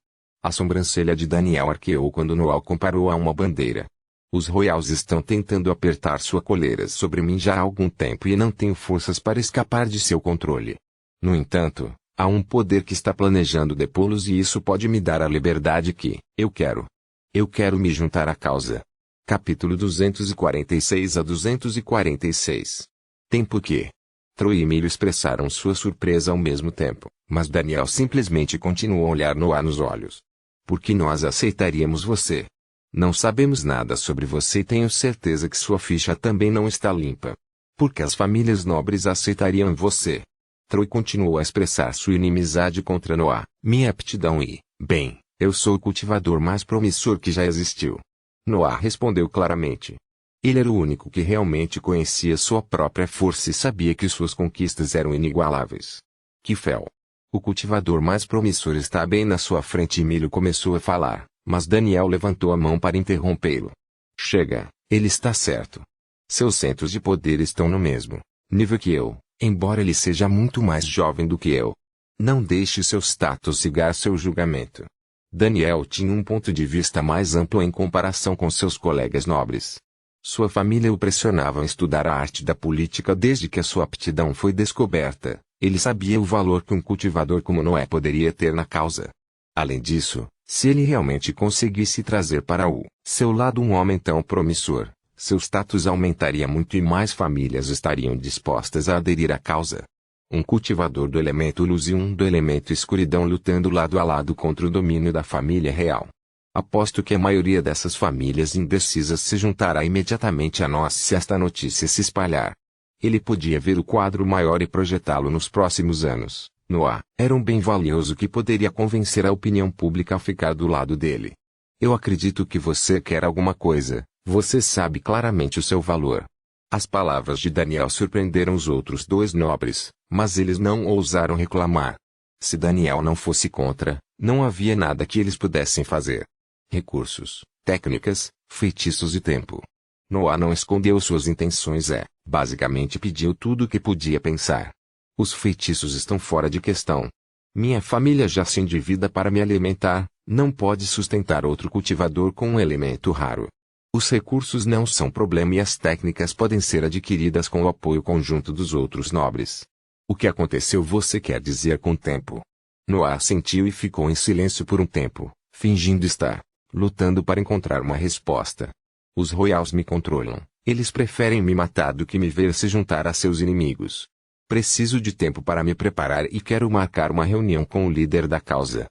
A sobrancelha de Daniel arqueou quando Noah o comparou a uma bandeira. Os Royals estão tentando apertar sua coleira sobre mim já há algum tempo e não tenho forças para escapar de seu controle. No entanto, há um poder que está planejando depô-los e isso pode me dar a liberdade que eu quero. Eu quero me juntar à causa. Capítulo 246 a 246. Tempo que Troy e Milho expressaram sua surpresa ao mesmo tempo, mas Daniel simplesmente continuou a olhar Noah nos olhos. Por que nós aceitaríamos você? Não sabemos nada sobre você e tenho certeza que sua ficha também não está limpa. Por que as famílias nobres aceitariam você? Troy continuou a expressar sua inimizade contra Noah. Minha aptidão e, bem, eu sou o cultivador mais promissor que já existiu. Noah respondeu claramente. Ele era o único que realmente conhecia sua própria força e sabia que suas conquistas eram inigualáveis. Kifel. O cultivador mais promissor está bem na sua frente e Milho começou a falar, mas Daniel levantou a mão para interrompê-lo. Chega, ele está certo. Seus centros de poder estão no mesmo nível que eu, embora ele seja muito mais jovem do que eu. Não deixe seu status cegar seu julgamento. Daniel tinha um ponto de vista mais amplo em comparação com seus colegas nobres. Sua família o pressionava a estudar a arte da política desde que a sua aptidão foi descoberta. Ele sabia o valor que um cultivador como Noé poderia ter na causa. Além disso, se ele realmente conseguisse trazer para o seu lado um homem tão promissor, seu status aumentaria muito e mais famílias estariam dispostas a aderir à causa. Um cultivador do elemento luz e um do elemento escuridão lutando lado a lado contra o domínio da família real. Aposto que a maioria dessas famílias indecisas se juntará imediatamente a nós se esta notícia se espalhar. Ele podia ver o quadro maior e projetá-lo nos próximos anos. Noah era um bem valioso que poderia convencer a opinião pública a ficar do lado dele. Eu acredito que você quer alguma coisa, você sabe claramente o seu valor. As palavras de Daniel surpreenderam os outros dois nobres, mas eles não ousaram reclamar. Se Daniel não fosse contra, não havia nada que eles pudessem fazer. Recursos, técnicas, feitiços e tempo. Noah não escondeu suas intenções basicamente pediu tudo o que podia pensar. Os feitiços estão fora de questão. Minha família já se endivida para me alimentar, não pode sustentar outro cultivador com um elemento raro. Os recursos não são problema e as técnicas podem ser adquiridas com o apoio conjunto dos outros nobres. O que aconteceu você quer dizer com tempo? Noah assentiu e ficou em silêncio por um tempo, fingindo estar lutando para encontrar uma resposta. Os Royals me controlam. Eles preferem me matar do que me ver se juntar a seus inimigos. Preciso de tempo para me preparar e quero marcar uma reunião com o líder da causa.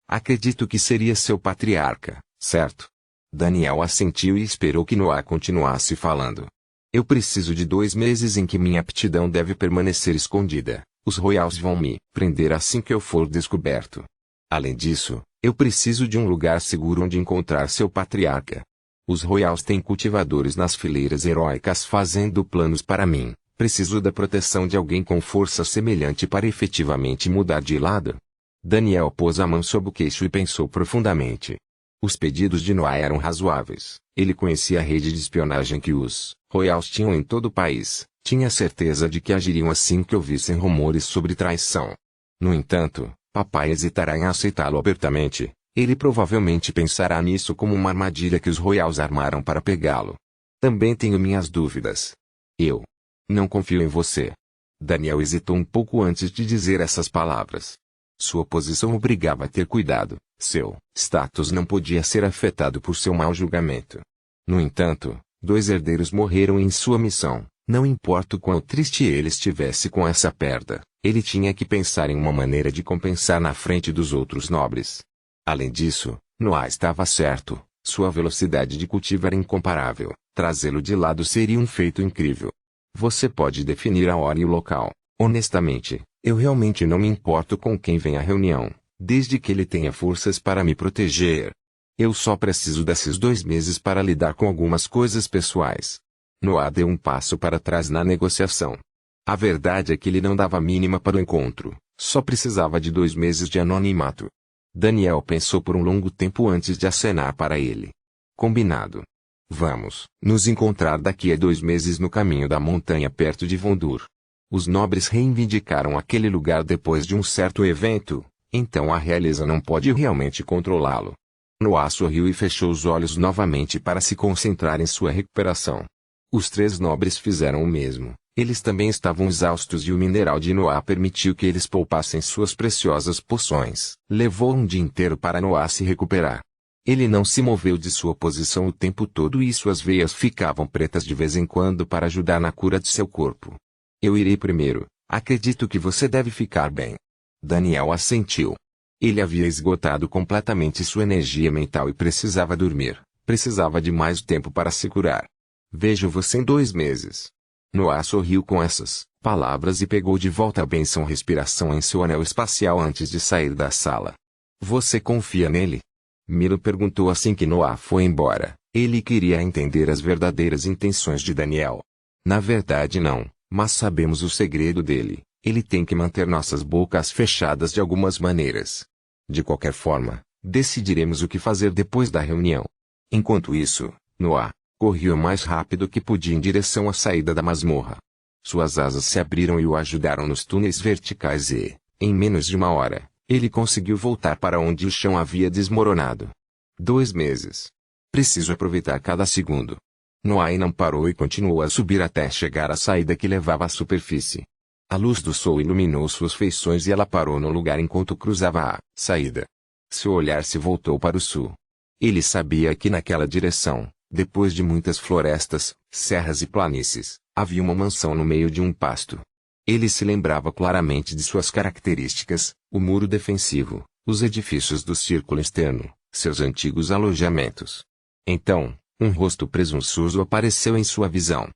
Acredito que seria seu patriarca, certo? Daniel assentiu e esperou que Noah continuasse falando. Eu preciso de 2 meses em que minha aptidão deve permanecer escondida, Os royals vão me prender assim que eu for descoberto. Além disso, eu preciso de um lugar seguro onde encontrar seu patriarca. Os royals têm cultivadores nas fileiras heróicas fazendo planos para mim. Preciso da proteção de alguém com força semelhante para efetivamente mudar de lado. Daniel pôs a mão sob o queixo e pensou profundamente. Os pedidos de Noah eram razoáveis. Ele conhecia a rede de espionagem que os royals tinham em todo o país. Tinha certeza de que agiriam assim que ouvissem rumores sobre traição. No entanto, papai hesitará em aceitá-lo abertamente. Ele provavelmente pensará nisso como uma armadilha que os royals armaram para pegá-lo. Também tenho minhas dúvidas. Eu não confio em você. Daniel hesitou um pouco antes de dizer essas palavras. Sua posição obrigava a ter cuidado. Seu status não podia ser afetado por seu mau julgamento. No entanto, 2 herdeiros morreram em sua missão. Não importa o quão triste ele estivesse com essa perda, ele tinha que pensar em uma maneira de compensar na frente dos outros nobres. Além disso, Noah estava certo. Sua velocidade de cultivo era incomparável. Trazê-lo de lado seria um feito incrível. Você pode definir a hora e o local. Honestamente, eu realmente não me importo com quem vem à reunião, desde que ele tenha forças para me proteger. Eu só preciso desses 2 meses para lidar com algumas coisas pessoais. Noah deu um passo para trás na negociação. A verdade é que ele não dava a mínima para o encontro, só precisava de 2 meses de anonimato. Daniel pensou por um longo tempo antes de acenar para ele. Combinado. Vamos nos encontrar daqui a 2 meses no caminho da montanha perto de Vondur. Os nobres reivindicaram aquele lugar depois de um certo evento, então a realeza não pode realmente controlá-lo. Noah sorriu e fechou os olhos novamente para se concentrar em sua recuperação. Os 3 nobres fizeram o mesmo. Eles também estavam exaustos e o mineral de Noah permitiu que eles poupassem suas preciosas poções. Levou um dia inteiro para Noah se recuperar. Ele não se moveu de sua posição o tempo todo e suas veias ficavam pretas de vez em quando para ajudar na cura de seu corpo. Eu irei primeiro. Acredito que você deve ficar bem. Daniel assentiu. Ele havia esgotado completamente sua energia mental e precisava dormir. Precisava de mais tempo para se curar. Vejo você em 2 meses. Noah sorriu com essas palavras e pegou de volta a bênção respiração em seu anel espacial antes de sair da sala. Você confia nele? Milo perguntou assim que Noah foi embora. Ele queria entender as verdadeiras intenções de Daniel. Na verdade não, mas sabemos o segredo dele. Ele tem que manter nossas bocas fechadas de algumas maneiras. De qualquer forma, decidiremos o que fazer depois da reunião. Enquanto isso, Noah correu o mais rápido que podia em direção à saída da masmorra. Suas asas se abriram e o ajudaram nos túneis verticais e, em menos de 1 hora, ele conseguiu voltar para onde o chão havia desmoronado. 2 meses. Preciso aproveitar cada segundo. Noah não parou e continuou a subir até chegar à saída que levava à superfície. A luz do sol iluminou suas feições e ela parou no lugar enquanto cruzava a saída. Seu olhar se voltou para o sul. Ele sabia que naquela direção, depois de muitas florestas, serras e planícies, havia uma mansão no meio de um pasto. Ele se lembrava claramente de suas características, o muro defensivo, os edifícios do círculo externo, seus antigos alojamentos. Então, um rosto presunçoso apareceu em sua visão.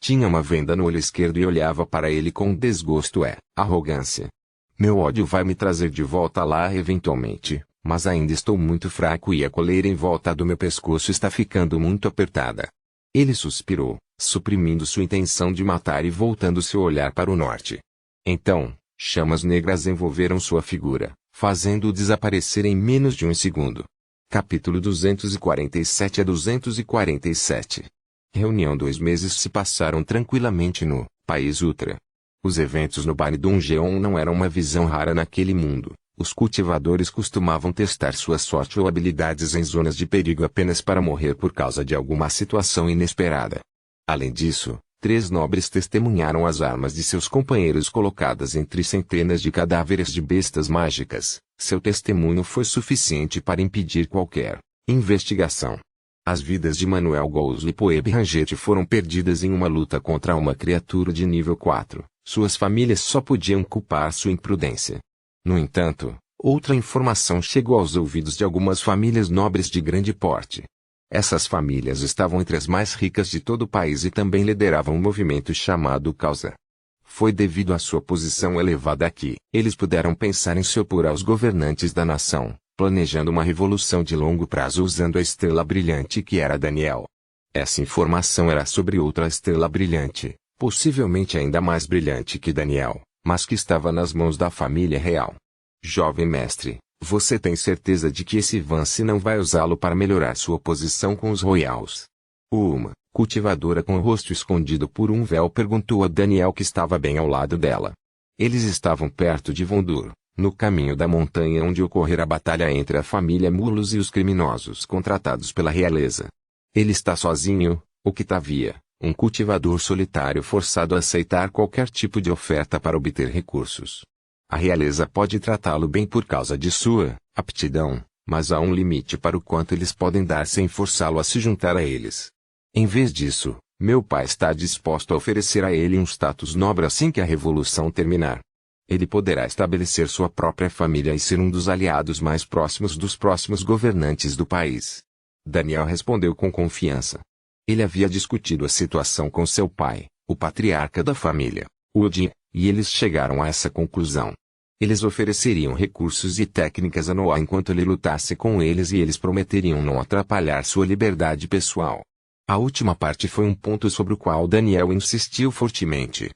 Tinha uma venda no olho esquerdo e olhava para ele com desgosto e arrogância. Meu ódio vai me trazer de volta lá eventualmente, mas ainda estou muito fraco e a coleira em volta do meu pescoço está ficando muito apertada. Ele suspirou, suprimindo sua intenção de matar e voltando seu olhar para o norte. Então, chamas negras envolveram sua figura, fazendo-o desaparecer em menos de 1 segundo. Capítulo 247 a 247. Reunião 2 meses se passaram tranquilamente no país Ultra. Os eventos no Bar Dungeon não eram uma visão rara naquele mundo. Os cultivadores costumavam testar sua sorte ou habilidades em zonas de perigo apenas para morrer por causa de alguma situação inesperada. Além disso, 3 nobres testemunharam as armas de seus companheiros colocadas entre centenas de cadáveres de bestas mágicas. Seu testemunho foi suficiente para impedir qualquer investigação. As vidas de Manuel Gous e Poeb Ranget foram perdidas em uma luta contra uma criatura de nível 4. Suas famílias só podiam culpar sua imprudência. No entanto, outra informação chegou aos ouvidos de algumas famílias nobres de grande porte. Essas famílias estavam entre as mais ricas de todo o país e também lideravam um movimento chamado Causa. Foi devido à sua posição elevada que eles puderam pensar em se opor aos governantes da nação, planejando uma revolução de longo prazo usando a estrela brilhante que era Daniel. Essa informação era sobre outra estrela brilhante, possivelmente ainda mais brilhante que Daniel, mas que estava nas mãos da família real. Jovem mestre, você tem certeza de que esse Vance não vai usá-lo para melhorar sua posição com os Royals? Uma cultivadora com o rosto escondido por um véu perguntou a Daniel que estava bem ao lado dela. Eles estavam perto de Vondur, no caminho da montanha onde ocorrera a batalha entre a família Mulos e os criminosos contratados pela realeza. Ele está sozinho, Octavia, um cultivador solitário forçado a aceitar qualquer tipo de oferta para obter recursos. A realeza pode tratá-lo bem por causa de sua aptidão, mas há um limite para o quanto eles podem dar sem forçá-lo a se juntar a eles. Em vez disso, meu pai está disposto a oferecer a ele um status nobre assim que a revolução terminar. Ele poderá estabelecer sua própria família e ser um dos aliados mais próximos dos próximos governantes do país. Daniel respondeu com confiança. Ele havia discutido a situação com seu pai, o patriarca da família, Odin, e eles chegaram a essa conclusão. Eles ofereceriam recursos e técnicas a Noah enquanto ele lutasse com eles e eles prometeriam não atrapalhar sua liberdade pessoal. A última parte foi um ponto sobre o qual Daniel insistiu fortemente.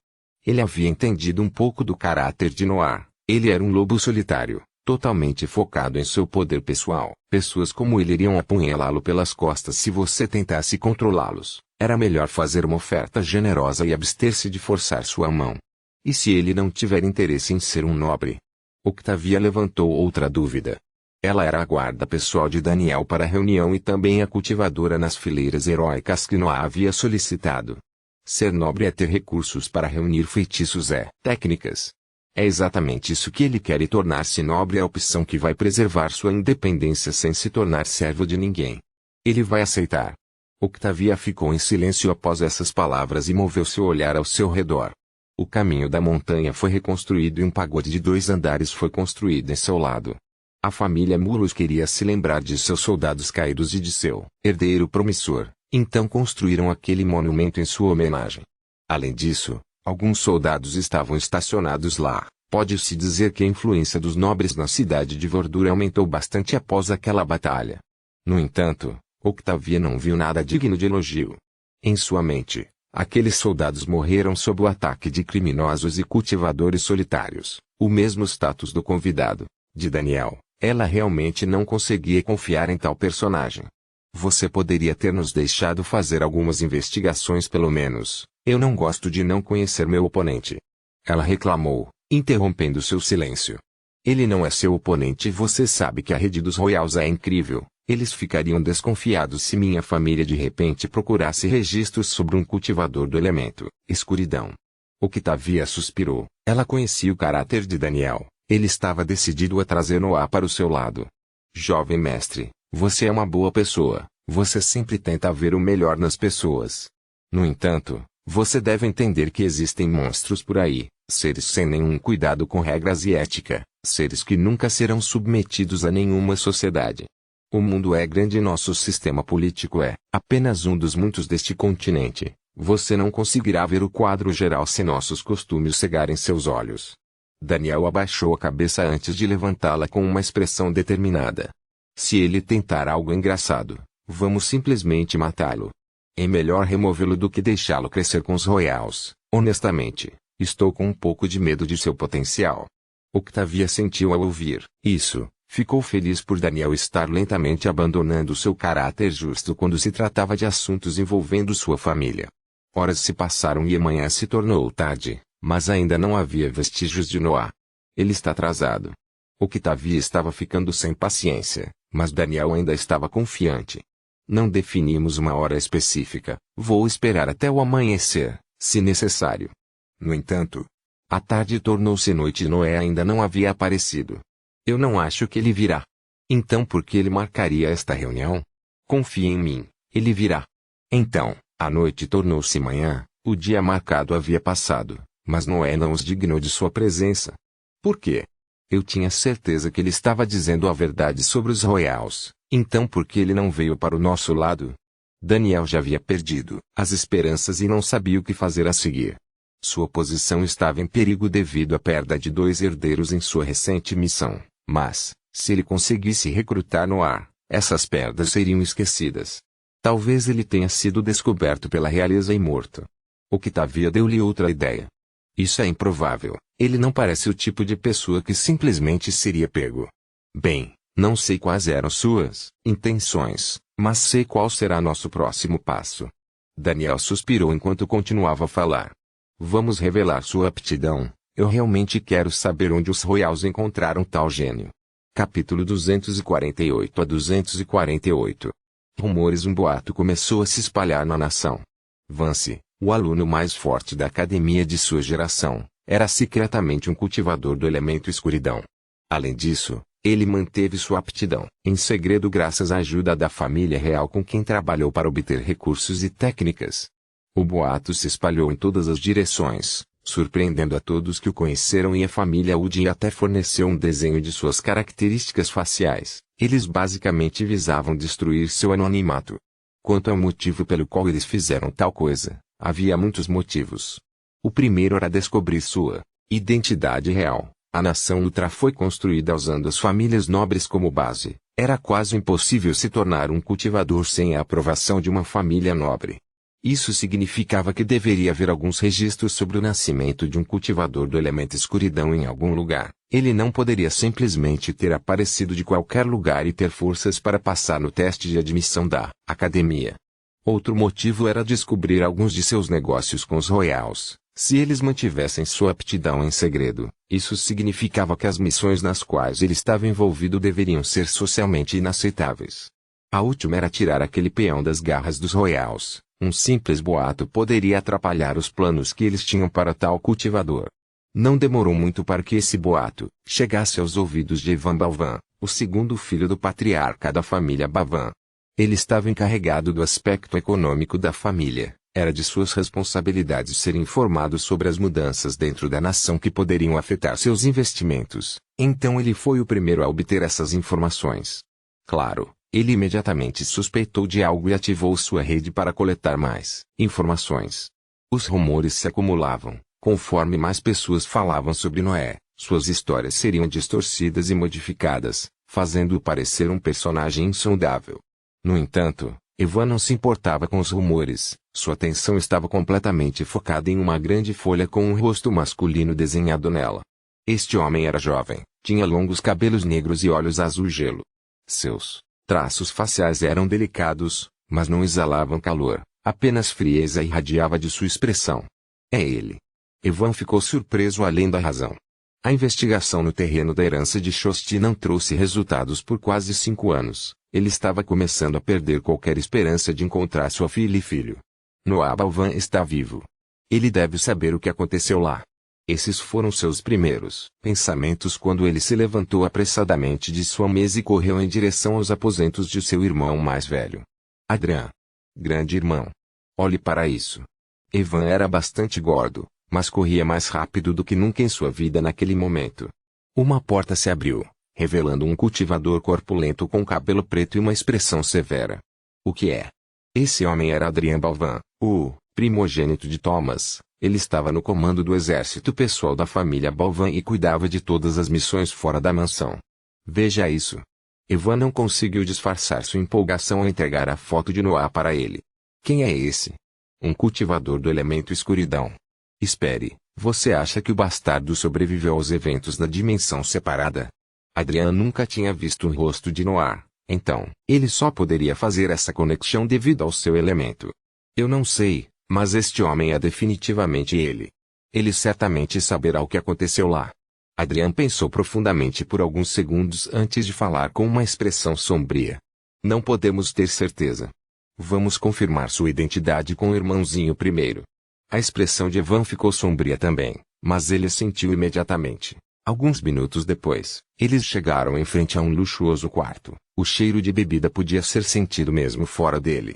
Ele havia entendido um pouco do caráter de Noah. Ele era um lobo solitário, totalmente focado em seu poder pessoal. Pessoas como ele iriam apunhalá-lo pelas costas se você tentasse controlá-los. Era melhor fazer uma oferta generosa e abster-se de forçar sua mão. E se ele não tiver interesse em ser um nobre? Octavia levantou outra dúvida. Ela era a guarda pessoal de Daniel para a reunião e também a cultivadora nas fileiras heróicas que Noah havia solicitado. Ser nobre é ter recursos para reunir feitiços técnicas. É exatamente isso que ele quer e tornar-se nobre é a opção que vai preservar sua independência sem se tornar servo de ninguém. Ele vai aceitar. Octavia ficou em silêncio após essas palavras e moveu seu olhar ao seu redor. O caminho da montanha foi reconstruído e um pagode de 2 andares foi construído em seu lado. A família Mulos queria se lembrar de seus soldados caídos e de seu herdeiro promissor, então construíram aquele monumento em sua homenagem. Além disso, alguns soldados estavam estacionados lá. Pode-se dizer que a influência dos nobres na cidade de Vordur aumentou bastante após aquela batalha. No entanto, Octavia não viu nada digno de elogio. Em sua mente, aqueles soldados morreram sob o ataque de criminosos e cultivadores solitários, o mesmo status do convidado, de Daniel. Ela realmente não conseguia confiar em tal personagem. Você poderia ter nos deixado fazer algumas investigações pelo menos. Eu não gosto de não conhecer meu oponente. Ela reclamou, interrompendo seu silêncio. Ele não é seu oponente e você sabe que a rede dos Royals é incrível. Eles ficariam desconfiados se minha família de repente procurasse registros sobre um cultivador do elemento escuridão. Octavia suspirou. Ela conhecia o caráter de Daniel. Ele estava decidido a trazer Noah para o seu lado. Jovem mestre, você é uma boa pessoa. Você sempre tenta ver o melhor nas pessoas. No entanto, você deve entender que existem monstros por aí, seres sem nenhum cuidado com regras e ética, seres que nunca serão submetidos a nenhuma sociedade. O mundo é grande e nosso sistema político é apenas um dos muitos deste continente. Você não conseguirá ver o quadro geral se nossos costumes cegarem seus olhos. Daniel abaixou a cabeça antes de levantá-la com uma expressão determinada. Se ele tentar algo engraçado, vamos simplesmente matá-lo. É melhor removê-lo do que deixá-lo crescer com os Royals. Honestamente, estou com um pouco de medo de seu potencial. Octavia sentiu ao ouvir isso. Ficou feliz por Daniel estar lentamente abandonando seu caráter justo quando se tratava de assuntos envolvendo sua família. Horas se passaram e amanhã se tornou tarde, mas ainda não havia vestígios de Noah. Ele está atrasado. Octavia estava ficando sem paciência, mas Daniel ainda estava confiante. Não definimos uma hora específica, vou esperar até o amanhecer, se necessário. No entanto, a tarde tornou-se noite e Noé ainda não havia aparecido. Eu não acho que ele virá. Então por que ele marcaria esta reunião? Confie em mim, ele virá. Então, a noite tornou-se manhã, o dia marcado havia passado, mas Noé não os dignou de sua presença. Por quê? Eu tinha certeza que ele estava dizendo a verdade sobre os Royals, então por que ele não veio para o nosso lado? Daniel já havia perdido as esperanças e não sabia o que fazer a seguir. Sua posição estava em perigo devido à perda de 2 herdeiros em sua recente missão, mas, se ele conseguisse recrutar Noir, essas perdas seriam esquecidas. Talvez ele tenha sido descoberto pela realeza e morto. Octavia deu-lhe outra ideia. Isso é improvável, ele não parece o tipo de pessoa que simplesmente seria pego. Bem, não sei quais eram suas intenções, mas sei qual será nosso próximo passo. Daniel suspirou enquanto continuava a falar. Vamos revelar sua aptidão. Eu realmente quero saber onde os Royals encontraram tal gênio. Capítulo 248 a 248. Rumores. Um boato começou a se espalhar na nação. Vance, o aluno mais forte da academia de sua geração, era secretamente um cultivador do elemento escuridão. Além disso, ele manteve sua aptidão em segredo graças à ajuda da família real com quem trabalhou para obter recursos e técnicas. O boato se espalhou em todas as direções, surpreendendo a todos que o conheceram, e a família Wood até forneceu um desenho de suas características faciais. Eles basicamente visavam destruir seu anonimato. Quanto ao motivo pelo qual eles fizeram tal coisa, havia muitos motivos. O primeiro era descobrir sua identidade real. A nação Ultra foi construída usando as famílias nobres como base. Era quase impossível se tornar um cultivador sem a aprovação de uma família nobre. Isso significava que deveria haver alguns registros sobre o nascimento de um cultivador do elemento escuridão em algum lugar. Ele não poderia simplesmente ter aparecido de qualquer lugar e ter forças para passar no teste de admissão da academia. Outro motivo era descobrir alguns de seus negócios com os Royals. Se eles mantivessem sua aptidão em segredo, isso significava que as missões nas quais ele estava envolvido deveriam ser socialmente inaceitáveis. A última era tirar aquele peão das garras dos Royals. Um simples boato poderia atrapalhar os planos que eles tinham para tal cultivador. Não demorou muito para que esse boato chegasse aos ouvidos de Evan Balvan, o segundo filho do patriarca da família Balvan. Ele estava encarregado do aspecto econômico da família. Era de suas responsabilidades ser informado sobre as mudanças dentro da nação que poderiam afetar seus investimentos. Então ele foi o primeiro a obter essas informações. Claro, ele imediatamente suspeitou de algo e ativou sua rede para coletar mais informações. Os rumores se acumulavam. Conforme mais pessoas falavam sobre Noé, suas histórias seriam distorcidas e modificadas, fazendo-o parecer um personagem insondável. No entanto, Evan não se importava com os rumores. Sua atenção estava completamente focada em uma grande folha com um rosto masculino desenhado nela. Este homem era jovem, tinha longos cabelos negros e olhos azul gelo. Seus traços faciais eram delicados, mas não exalavam calor, apenas frieza irradiava de sua expressão. É ele. Evan ficou surpreso além da razão. A investigação no terreno da herança de Shosti não trouxe resultados por quase 5 anos. Ele estava começando a perder qualquer esperança de encontrar sua filha e filho. Noah Balvan está vivo. Ele deve saber o que aconteceu lá. Esses foram seus primeiros pensamentos quando ele se levantou apressadamente de sua mesa e correu em direção aos aposentos de seu irmão mais velho. Adrian. Grande irmão. Olhe para isso. Evan era bastante gordo, mas corria mais rápido do que nunca em sua vida naquele momento. Uma porta se abriu, revelando um cultivador corpulento com cabelo preto e uma expressão severa. O que é? Esse homem era Adrian Balvan, o primogênito de Thomas. Ele estava no comando do exército pessoal da família Balvan e cuidava de todas as missões fora da mansão. Veja isso. Evan não conseguiu disfarçar sua empolgação ao entregar a foto de Noah para ele. Quem é esse? Um cultivador do elemento escuridão. Espere, você acha que o bastardo sobreviveu aos eventos na dimensão separada? Adrian nunca tinha visto o rosto de Noah, então, ele só poderia fazer essa conexão devido ao seu elemento. Eu não sei, mas este homem é definitivamente ele. Ele certamente saberá o que aconteceu lá. Adrian pensou profundamente por alguns segundos antes de falar com uma expressão sombria. Não podemos ter certeza. Vamos confirmar sua identidade com o irmãozinho primeiro. A expressão de Evan ficou sombria também, mas ele assentiu imediatamente. Alguns minutos depois, eles chegaram em frente a um luxuoso quarto. O cheiro de bebida podia ser sentido mesmo fora dele.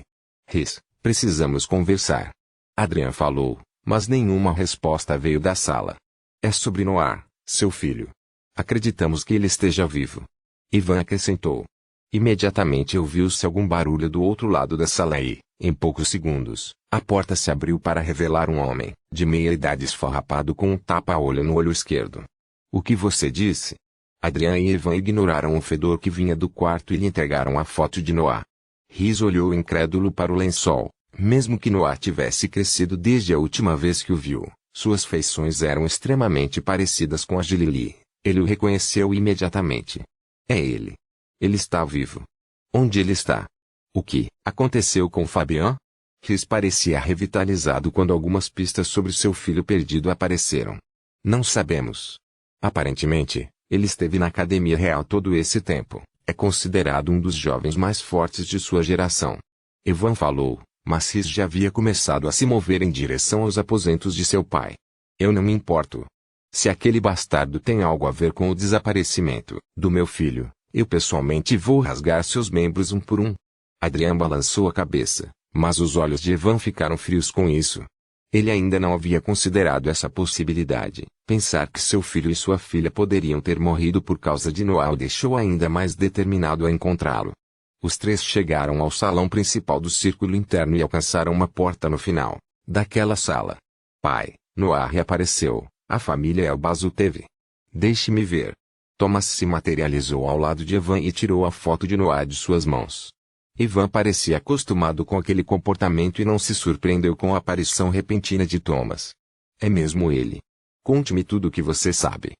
Precisamos conversar. Adrian falou, mas nenhuma resposta veio da sala. É sobre Noah, seu filho. Acreditamos que ele esteja vivo. Evan acrescentou. Imediatamente ouviu-se algum barulho do outro lado da sala e, Em poucos segundos, a porta se abriu para revelar um homem, de meia-idade esfarrapado com um tapa-olho no olho esquerdo. O que você disse? Adrian e Evan ignoraram o fedor que vinha do quarto e lhe entregaram a foto de Noah. Rhys olhou incrédulo para o lençol. Mesmo que Noah tivesse crescido desde a última vez que o viu, suas feições eram extremamente parecidas com as de Lily. Ele o reconheceu imediatamente. É ele. Ele está vivo. Onde ele está? O que aconteceu com Fabian? Rhys parecia revitalizado quando algumas pistas sobre seu filho perdido apareceram. Não sabemos. Aparentemente, ele esteve na Academia Real todo esse tempo. É considerado um dos jovens mais fortes de sua geração. Evan falou, mas Rhys já havia começado a se mover em direção aos aposentos de seu pai. Eu não me importo. Se aquele bastardo tem algo a ver com o desaparecimento do meu filho, eu pessoalmente vou rasgar seus membros um por um. Adrian balançou a cabeça, mas os olhos de Evan ficaram frios com isso. Ele ainda não havia considerado essa possibilidade. Pensar que seu filho e sua filha poderiam ter morrido por causa de Noah o deixou ainda mais determinado a encontrá-lo. Os três chegaram ao salão principal do círculo interno e alcançaram uma porta no final daquela sala. Pai, Noah reapareceu. A família Elbaz o teve. Deixe-me ver. Thomas se materializou ao lado de Evan e tirou a foto de Noah de suas mãos. Evan parecia acostumado com aquele comportamento e não se surpreendeu com a aparição repentina de Thomas. É mesmo ele. Conte-me tudo o que você sabe.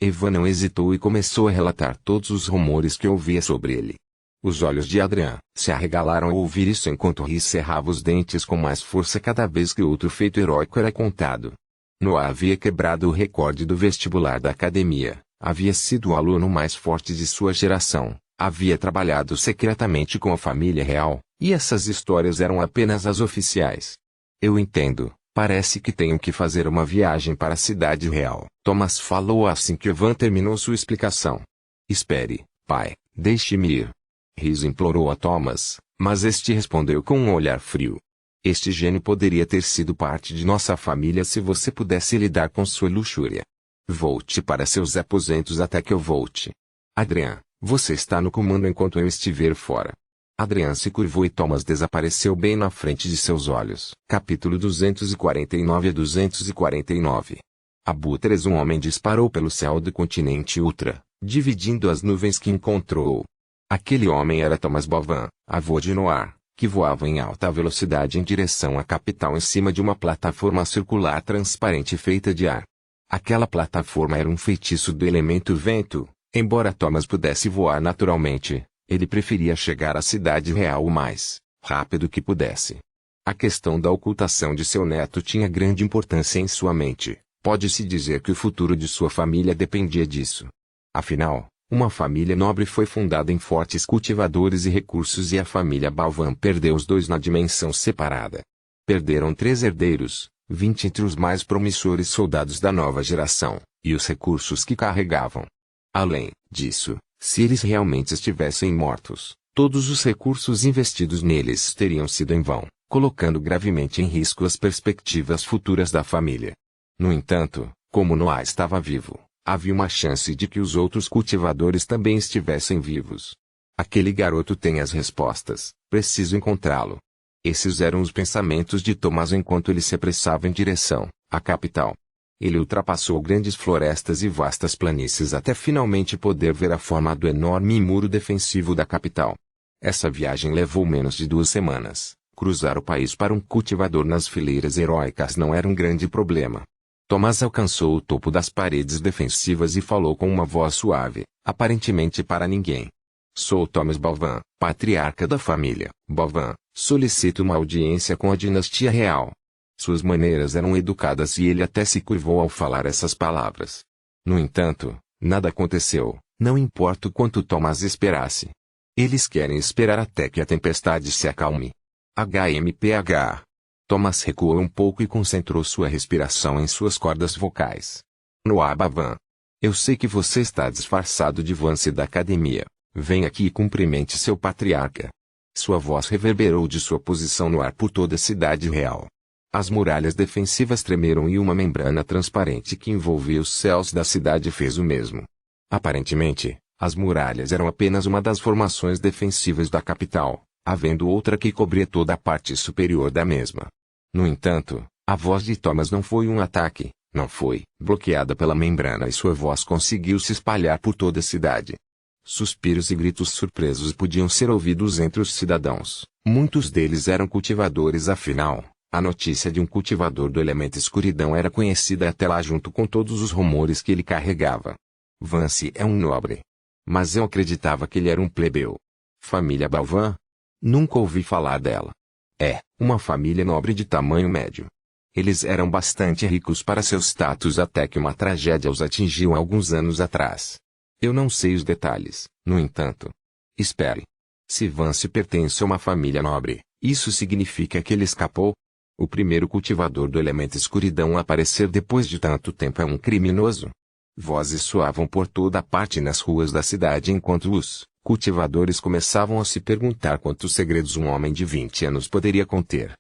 Evan não hesitou e começou a relatar todos os rumores que ouvia sobre ele. Os olhos de Adrian se arregalaram ao ouvir isso enquanto Rhys cerrava os dentes com mais força cada vez que outro feito heróico era contado. Noah havia quebrado o recorde do vestibular da academia, havia sido o aluno mais forte de sua geração, havia trabalhado secretamente com a família real, e essas histórias eram apenas as oficiais. Eu entendo, parece que tenho que fazer uma viagem para a cidade real. Thomas falou assim que Evan terminou sua explicação. Espere, pai, deixe-me ir. Rhys implorou a Thomas, mas este respondeu com um olhar frio. Este gênio poderia ter sido parte de nossa família se você pudesse lidar com sua luxúria. Volte para seus aposentos até que eu volte. Adrian, você está no comando enquanto eu estiver fora. Adrian se curvou e Thomas desapareceu bem na frente de seus olhos. Capítulo 249 a 249. Abutres, um homem disparou pelo céu do continente Ultra, dividindo as nuvens que encontrou. Aquele homem era Thomas Bovan, avô de Noah, que voava em alta velocidade em direção à capital em cima de uma plataforma circular transparente feita de ar. Aquela plataforma era um feitiço do elemento vento. Embora Thomas pudesse voar naturalmente, ele preferia chegar à cidade real o mais rápido que pudesse. A questão da ocultação de seu neto tinha grande importância em sua mente. Pode-se dizer que o futuro de sua família dependia disso. Afinal, uma família nobre foi fundada em fortes cultivadores e recursos e a família Balvan perdeu os dois na dimensão separada. Perderam 3 herdeiros, 20 entre os mais promissores soldados da nova geração, e os recursos que carregavam. Além disso, se eles realmente estivessem mortos, todos os recursos investidos neles teriam sido em vão, colocando gravemente em risco as perspectivas futuras da família. No entanto, como Noah estava vivo, havia uma chance de que os outros cultivadores também estivessem vivos. Aquele garoto tem as respostas, preciso encontrá-lo. Esses eram os pensamentos de Thomas enquanto ele se apressava em direção à capital. Ele ultrapassou grandes florestas e vastas planícies até finalmente poder ver a forma do enorme muro defensivo da capital. Essa viagem levou menos de 2 semanas. Cruzar o país para um cultivador nas fileiras heróicas não era um grande problema. Thomas alcançou o topo das paredes defensivas e falou com uma voz suave, aparentemente para ninguém. Sou Thomas Balvan, patriarca da família Balvan. Solicito uma audiência com a dinastia real. Suas maneiras eram educadas e ele até se curvou ao falar essas palavras. No entanto, nada aconteceu, não importa o quanto Thomas esperasse. Eles querem esperar até que a tempestade se acalme. HMPH. Thomas recuou um pouco e concentrou sua respiração em suas cordas vocais. Noah Balvan. Eu sei que você está disfarçado de Vance da academia. Venha aqui e cumprimente seu patriarca. Sua voz reverberou de sua posição no ar por toda a cidade real. As muralhas defensivas tremeram e uma membrana transparente que envolvia os céus da cidade fez o mesmo. Aparentemente, as muralhas eram apenas uma das formações defensivas da capital. havendo outra que cobria toda a parte superior da mesma. No entanto, a voz de Thomas não foi um ataque, não foi bloqueada pela membrana e sua voz conseguiu se espalhar por toda a cidade. Suspiros e gritos surpresos podiam ser ouvidos entre os cidadãos, muitos deles eram cultivadores afinal. A notícia de um cultivador do elemento escuridão era conhecida até lá junto com todos os rumores que ele carregava. Vance é um nobre. Mas eu acreditava que ele era um plebeu. Família Balvan? Nunca ouvi falar dela. É, uma família nobre de tamanho médio. Eles eram bastante ricos para seu status até que uma tragédia os atingiu alguns anos atrás. Eu não sei os detalhes, no entanto. Espere. Se Vance pertence a uma família nobre, isso significa que ele escapou? O primeiro cultivador do elemento escuridão a aparecer depois de tanto tempo é um criminoso? Vozes soavam por toda parte nas ruas da cidade enquanto os cultivadores começavam a se perguntar quantos segredos um homem de 20 anos poderia conter.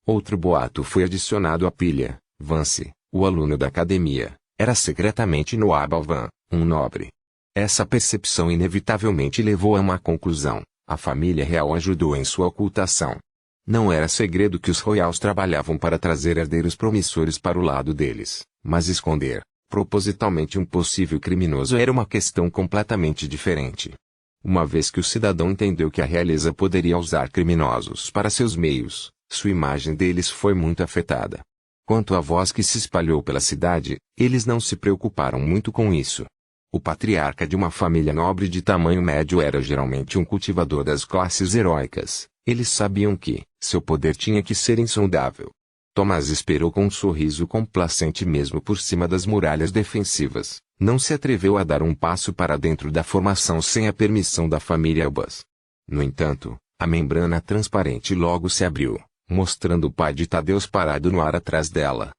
Outro boato foi adicionado à pilha. Vance, o aluno da academia, era secretamente Noah Balvan, um nobre. Essa percepção inevitavelmente levou a uma conclusão. A família real ajudou em sua ocultação. Não era segredo que os royals trabalhavam para trazer herdeiros promissores para o lado deles, mas esconder, propositalmente um possível criminoso era uma questão completamente diferente. Uma vez que o cidadão entendeu que a realeza poderia usar criminosos para seus meios, sua imagem deles foi muito afetada. Quanto à voz que se espalhou pela cidade, eles não se preocuparam muito com isso. O patriarca de uma família nobre de tamanho médio era geralmente um cultivador das classes heróicas. Eles sabiam que seu poder tinha que ser insondável. Thomas esperou com um sorriso complacente mesmo por cima das muralhas defensivas. Não se atreveu a dar um passo para dentro da formação sem a permissão da família Albus. No entanto, a membrana transparente logo se abriu, mostrando o pai de Tadeus parado no ar atrás dela.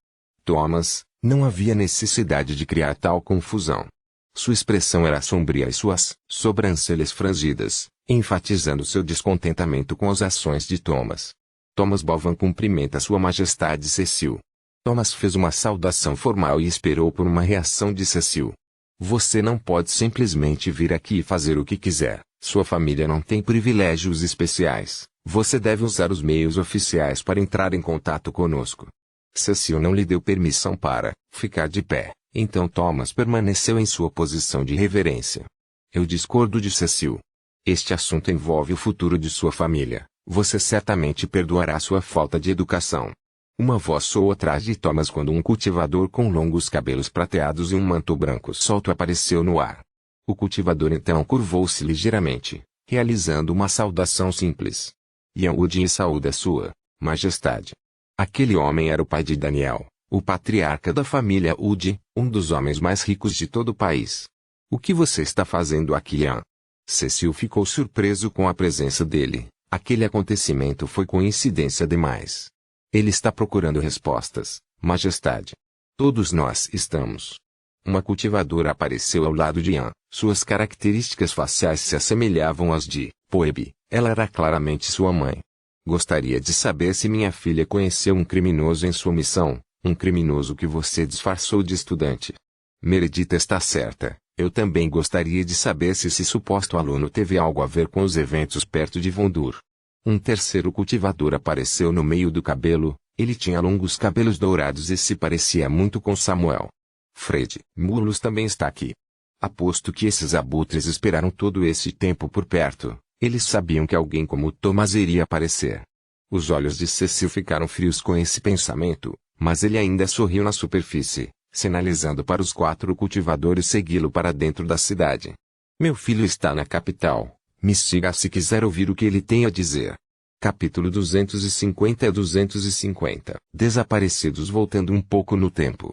Thomas, não havia necessidade de criar tal confusão. Sua expressão era sombria e suas sobrancelhas franzidas, enfatizando seu descontentamento com as ações de Thomas. Thomas Balvan cumprimenta Sua Majestade Cecil. Thomas fez uma saudação formal e esperou por uma reação de Cecil. Você não pode simplesmente vir aqui e fazer o que quiser. Sua família não tem privilégios especiais. Você deve usar os meios oficiais para entrar em contato conosco. Cecil não lhe deu permissão para ficar de pé. Então Thomas permaneceu em sua posição de reverência. Eu discordo de Cecil. Este assunto envolve o futuro de sua família. Você certamente perdoará sua falta de educação. Uma voz soou atrás de Thomas quando um cultivador com longos cabelos prateados e um manto branco solto apareceu no ar. O cultivador então curvou-se ligeiramente, realizando uma saudação simples. Yahudi saúda Sua Majestade. Aquele homem era o pai de Daniel, o patriarca da família Udi, um dos homens mais ricos de todo o país. O que você está fazendo aqui, Ian? Cecil ficou surpreso com a presença dele. Aquele acontecimento foi coincidência demais. Ele está procurando respostas, Majestade. Todos nós estamos. Uma cultivadora apareceu ao lado de Ian. Suas características faciais se assemelhavam às de Poebe. Ela era claramente sua mãe. Gostaria de saber se minha filha conheceu um criminoso em sua missão, um criminoso que você disfarçou de estudante. Meredith está certa. Eu também gostaria de saber se esse suposto aluno teve algo a ver com os eventos perto de Vondur. Um terceiro cultivador apareceu no meio do cabelo. Ele tinha longos cabelos dourados e se parecia muito com Samuel. Fred Mulos também está aqui. Aposto que esses abutres esperaram todo esse tempo por perto. Eles sabiam que alguém como Thomas iria aparecer. Os olhos de Cecil ficaram frios com esse pensamento, mas ele ainda sorriu na superfície, sinalizando para os 4 cultivadores segui-lo para dentro da cidade. Meu filho está na capital. Me siga se quiser ouvir o que ele tem a dizer. Capítulo 250 a 250. Desaparecidos voltando um pouco no tempo.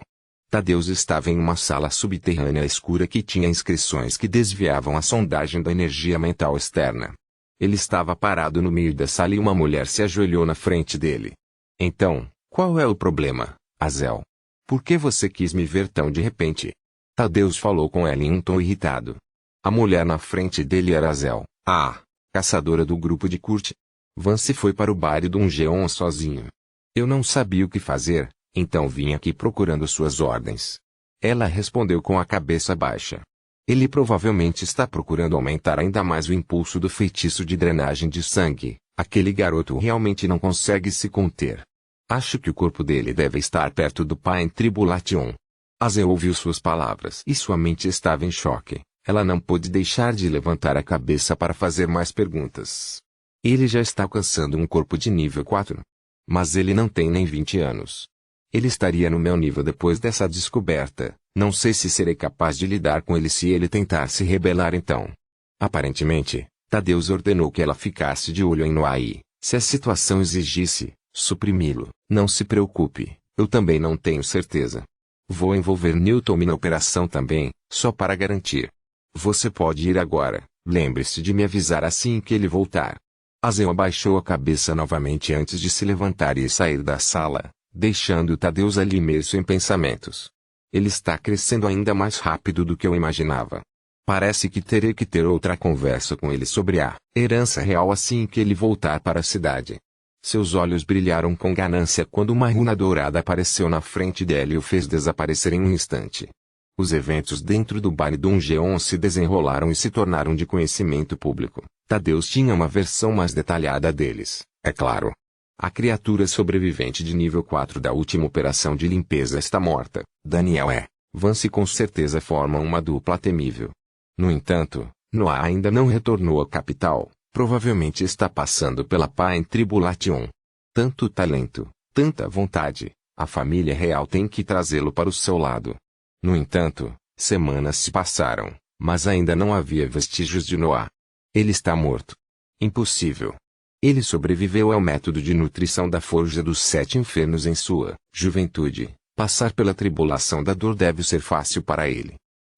Tadeus estava em uma sala subterrânea escura que tinha inscrições que desviavam a sondagem da energia mental externa. Ele estava parado no meio da sala e uma mulher se ajoelhou na frente dele. Então, qual é o problema, Azel? Por que você quis me ver tão de repente? Tadeus falou com ela em um tom irritado. A mulher na frente dele era Azel, a caçadora do grupo de Kurt. Vance foi para o bar de Dungeon sozinho. Eu não sabia o que fazer, então vim aqui procurando suas ordens. Ela respondeu com a cabeça baixa. Ele provavelmente está procurando aumentar ainda mais o impulso do feitiço de drenagem de sangue, Aquele garoto realmente não consegue se conter. Acho que o corpo dele deve estar perto do Pai Tribulation. Azel ouviu suas palavras e sua mente estava em choque. Ela não pôde deixar de levantar a cabeça para fazer mais perguntas. Ele já está alcançando um corpo de nível 4. Mas ele não tem nem 20 anos. Ele estaria no meu nível depois dessa descoberta. Não sei se serei capaz de lidar com ele se ele tentar se rebelar então. Aparentemente, Tadeus ordenou que ela ficasse de olho em Noah e, se a situação exigisse, suprimi-lo. Não se preocupe, eu também não tenho certeza. Vou envolver Newton na operação também, só para garantir. Você pode ir agora, lembre-se de me avisar assim que ele voltar. Azel abaixou a cabeça novamente antes de se levantar e sair da sala, deixando Tadeus ali imerso em pensamentos. Ele está crescendo ainda mais rápido do que eu imaginava. Parece que terei que ter outra conversa com ele sobre a herança real assim que ele voltar para a cidade. Seus olhos brilharam com ganância quando uma runa dourada apareceu na frente dela e o fez desaparecer em um instante. Os eventos dentro do Bar Dungeon se desenrolaram e se tornaram de conhecimento público. Tadeus tinha uma versão mais detalhada deles, é claro. A criatura sobrevivente de nível 4 da última operação de limpeza está morta. Daniel e Vance com certeza formam uma dupla temível. No entanto, Noah ainda não retornou à capital, provavelmente está passando pela Pai Tribulation. Tanto talento, tanta vontade, a família real tem que trazê-lo para o seu lado. No entanto, semanas se passaram, mas ainda não havia vestígios de Noah. Ele está morto. Impossível. Ele sobreviveu ao método de nutrição da Forja dos Sete Infernos em sua juventude. Passar pela tribulação da dor deve ser fácil para ele.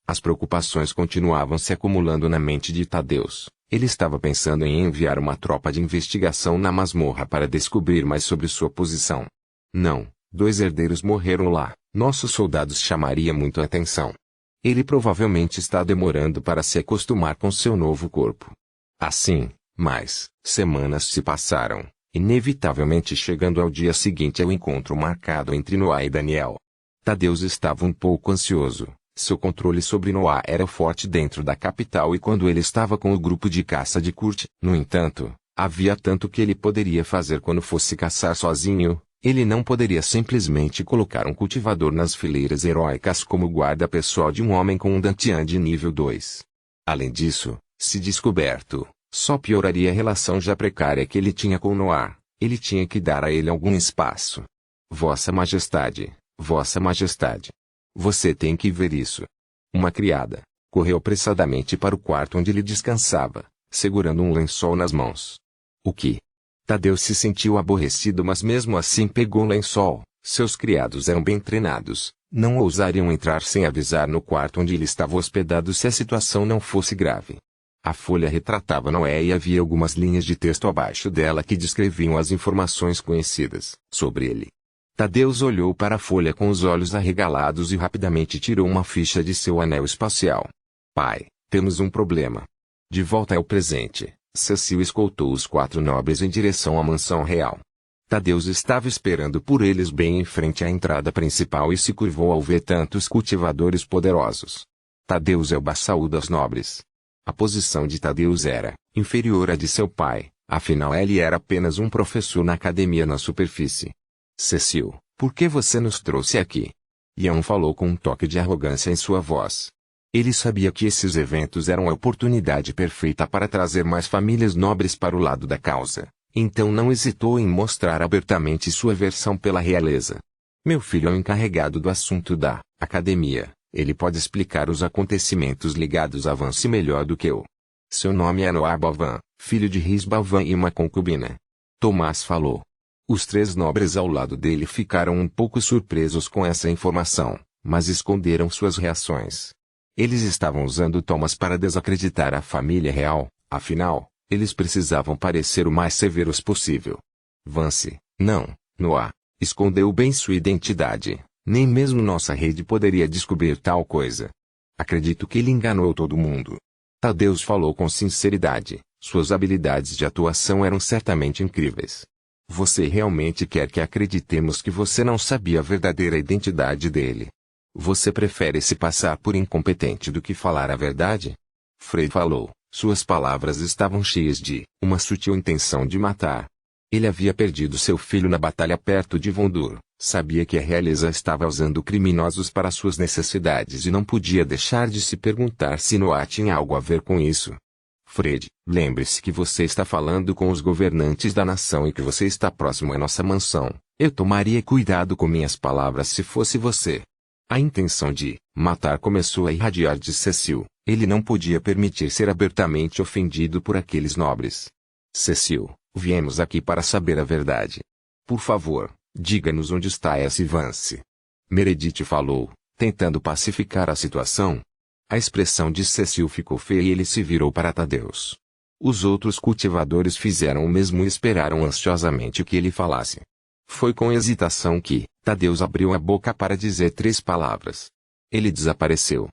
As preocupações continuavam se acumulando na mente de Tadeus. Ele estava pensando em enviar uma tropa de investigação na masmorra para descobrir mais sobre sua posição. Não, 2 herdeiros morreram lá. Nossos soldados chamaria muito a atenção. Ele provavelmente está demorando para se acostumar com seu novo corpo. Assim, mais semanas se passaram, inevitavelmente chegando ao dia seguinte ao encontro marcado entre Noah e Daniel. Tadeus estava um pouco ansioso. Seu controle sobre Noah era forte dentro da capital e quando ele estava com o grupo de caça de Kurt, no entanto, havia tanto que ele poderia fazer quando fosse caçar sozinho. Ele não poderia simplesmente colocar um cultivador nas fileiras heróicas como guarda pessoal de um homem com um Dantian de nível 2. Além disso, se descoberto, só pioraria a relação já precária que ele tinha com Noah. Ele tinha que dar a ele algum espaço. Vossa Majestade, Vossa Majestade. Você tem que ver isso. Uma criada correu apressadamente para o quarto onde ele descansava, segurando um lençol nas mãos. O que? Tadeus se sentiu aborrecido, mas mesmo assim pegou o lençol. Seus criados eram bem treinados, não ousariam entrar sem avisar no quarto onde ele estava hospedado se a situação não fosse grave. A folha retratava Noé e havia algumas linhas de texto abaixo dela que descreviam as informações conhecidas sobre ele. Tadeus olhou para a folha com os olhos arregalados e rapidamente tirou uma ficha de seu anel espacial. Pai, temos um problema. De volta ao presente, Cecil escoltou os 4 nobres em direção à mansão real. Tadeus estava esperando por eles bem em frente à entrada principal e se curvou ao ver tantos cultivadores poderosos. Tadeus é o bassaú dos nobres. A posição de Tadeus era inferior à de seu pai, afinal ele era apenas um professor na academia na superfície. Cecil, por que você nos trouxe aqui? Ian falou com um toque de arrogância em sua voz. Ele sabia que esses eventos eram a oportunidade perfeita para trazer mais famílias nobres para o lado da causa, então não hesitou em mostrar abertamente sua aversão pela realeza. Meu filho é o encarregado do assunto da academia, ele pode explicar os acontecimentos ligados a Vance melhor do que eu. Seu nome é Noah Bavan, filho de Risbavan e uma concubina. Tomás falou. Os 3 nobres ao lado dele ficaram um pouco surpresos com essa informação, mas esconderam suas reações. Eles estavam usando Thomas para desacreditar a família real, afinal, eles precisavam parecer o mais severos possível. Vance, não, Noah, escondeu bem sua identidade, nem mesmo nossa rede poderia descobrir tal coisa. Acredito que ele enganou todo mundo. Tadeus falou com sinceridade, suas habilidades de atuação eram certamente incríveis. Você realmente quer que acreditemos que você não sabia a verdadeira identidade dele? Você prefere se passar por incompetente do que falar a verdade? Frey falou, Suas palavras estavam cheias de uma sutil intenção de matar. Ele havia perdido seu filho na batalha perto de Vondur, sabia que a realeza estava usando criminosos para suas necessidades e não podia deixar de se perguntar se Noah tinha algo a ver com isso. Fred, lembre-se que você está falando com os governantes da nação e que você está próximo à nossa mansão. Eu tomaria cuidado com minhas palavras se fosse você. A intenção de matar começou a irradiar de Cecil. Ele não podia permitir ser abertamente ofendido por aqueles nobres. Cecil, viemos aqui para saber a verdade. Por favor, diga-nos onde está esse Vance. Meredith falou, tentando pacificar a situação. A expressão de Cecil ficou feia e ele se virou para Tadeus. Os outros cultivadores fizeram o mesmo e esperaram ansiosamente que ele falasse. Foi com hesitação que Tadeus abriu a boca para dizer 3 palavras. Ele desapareceu.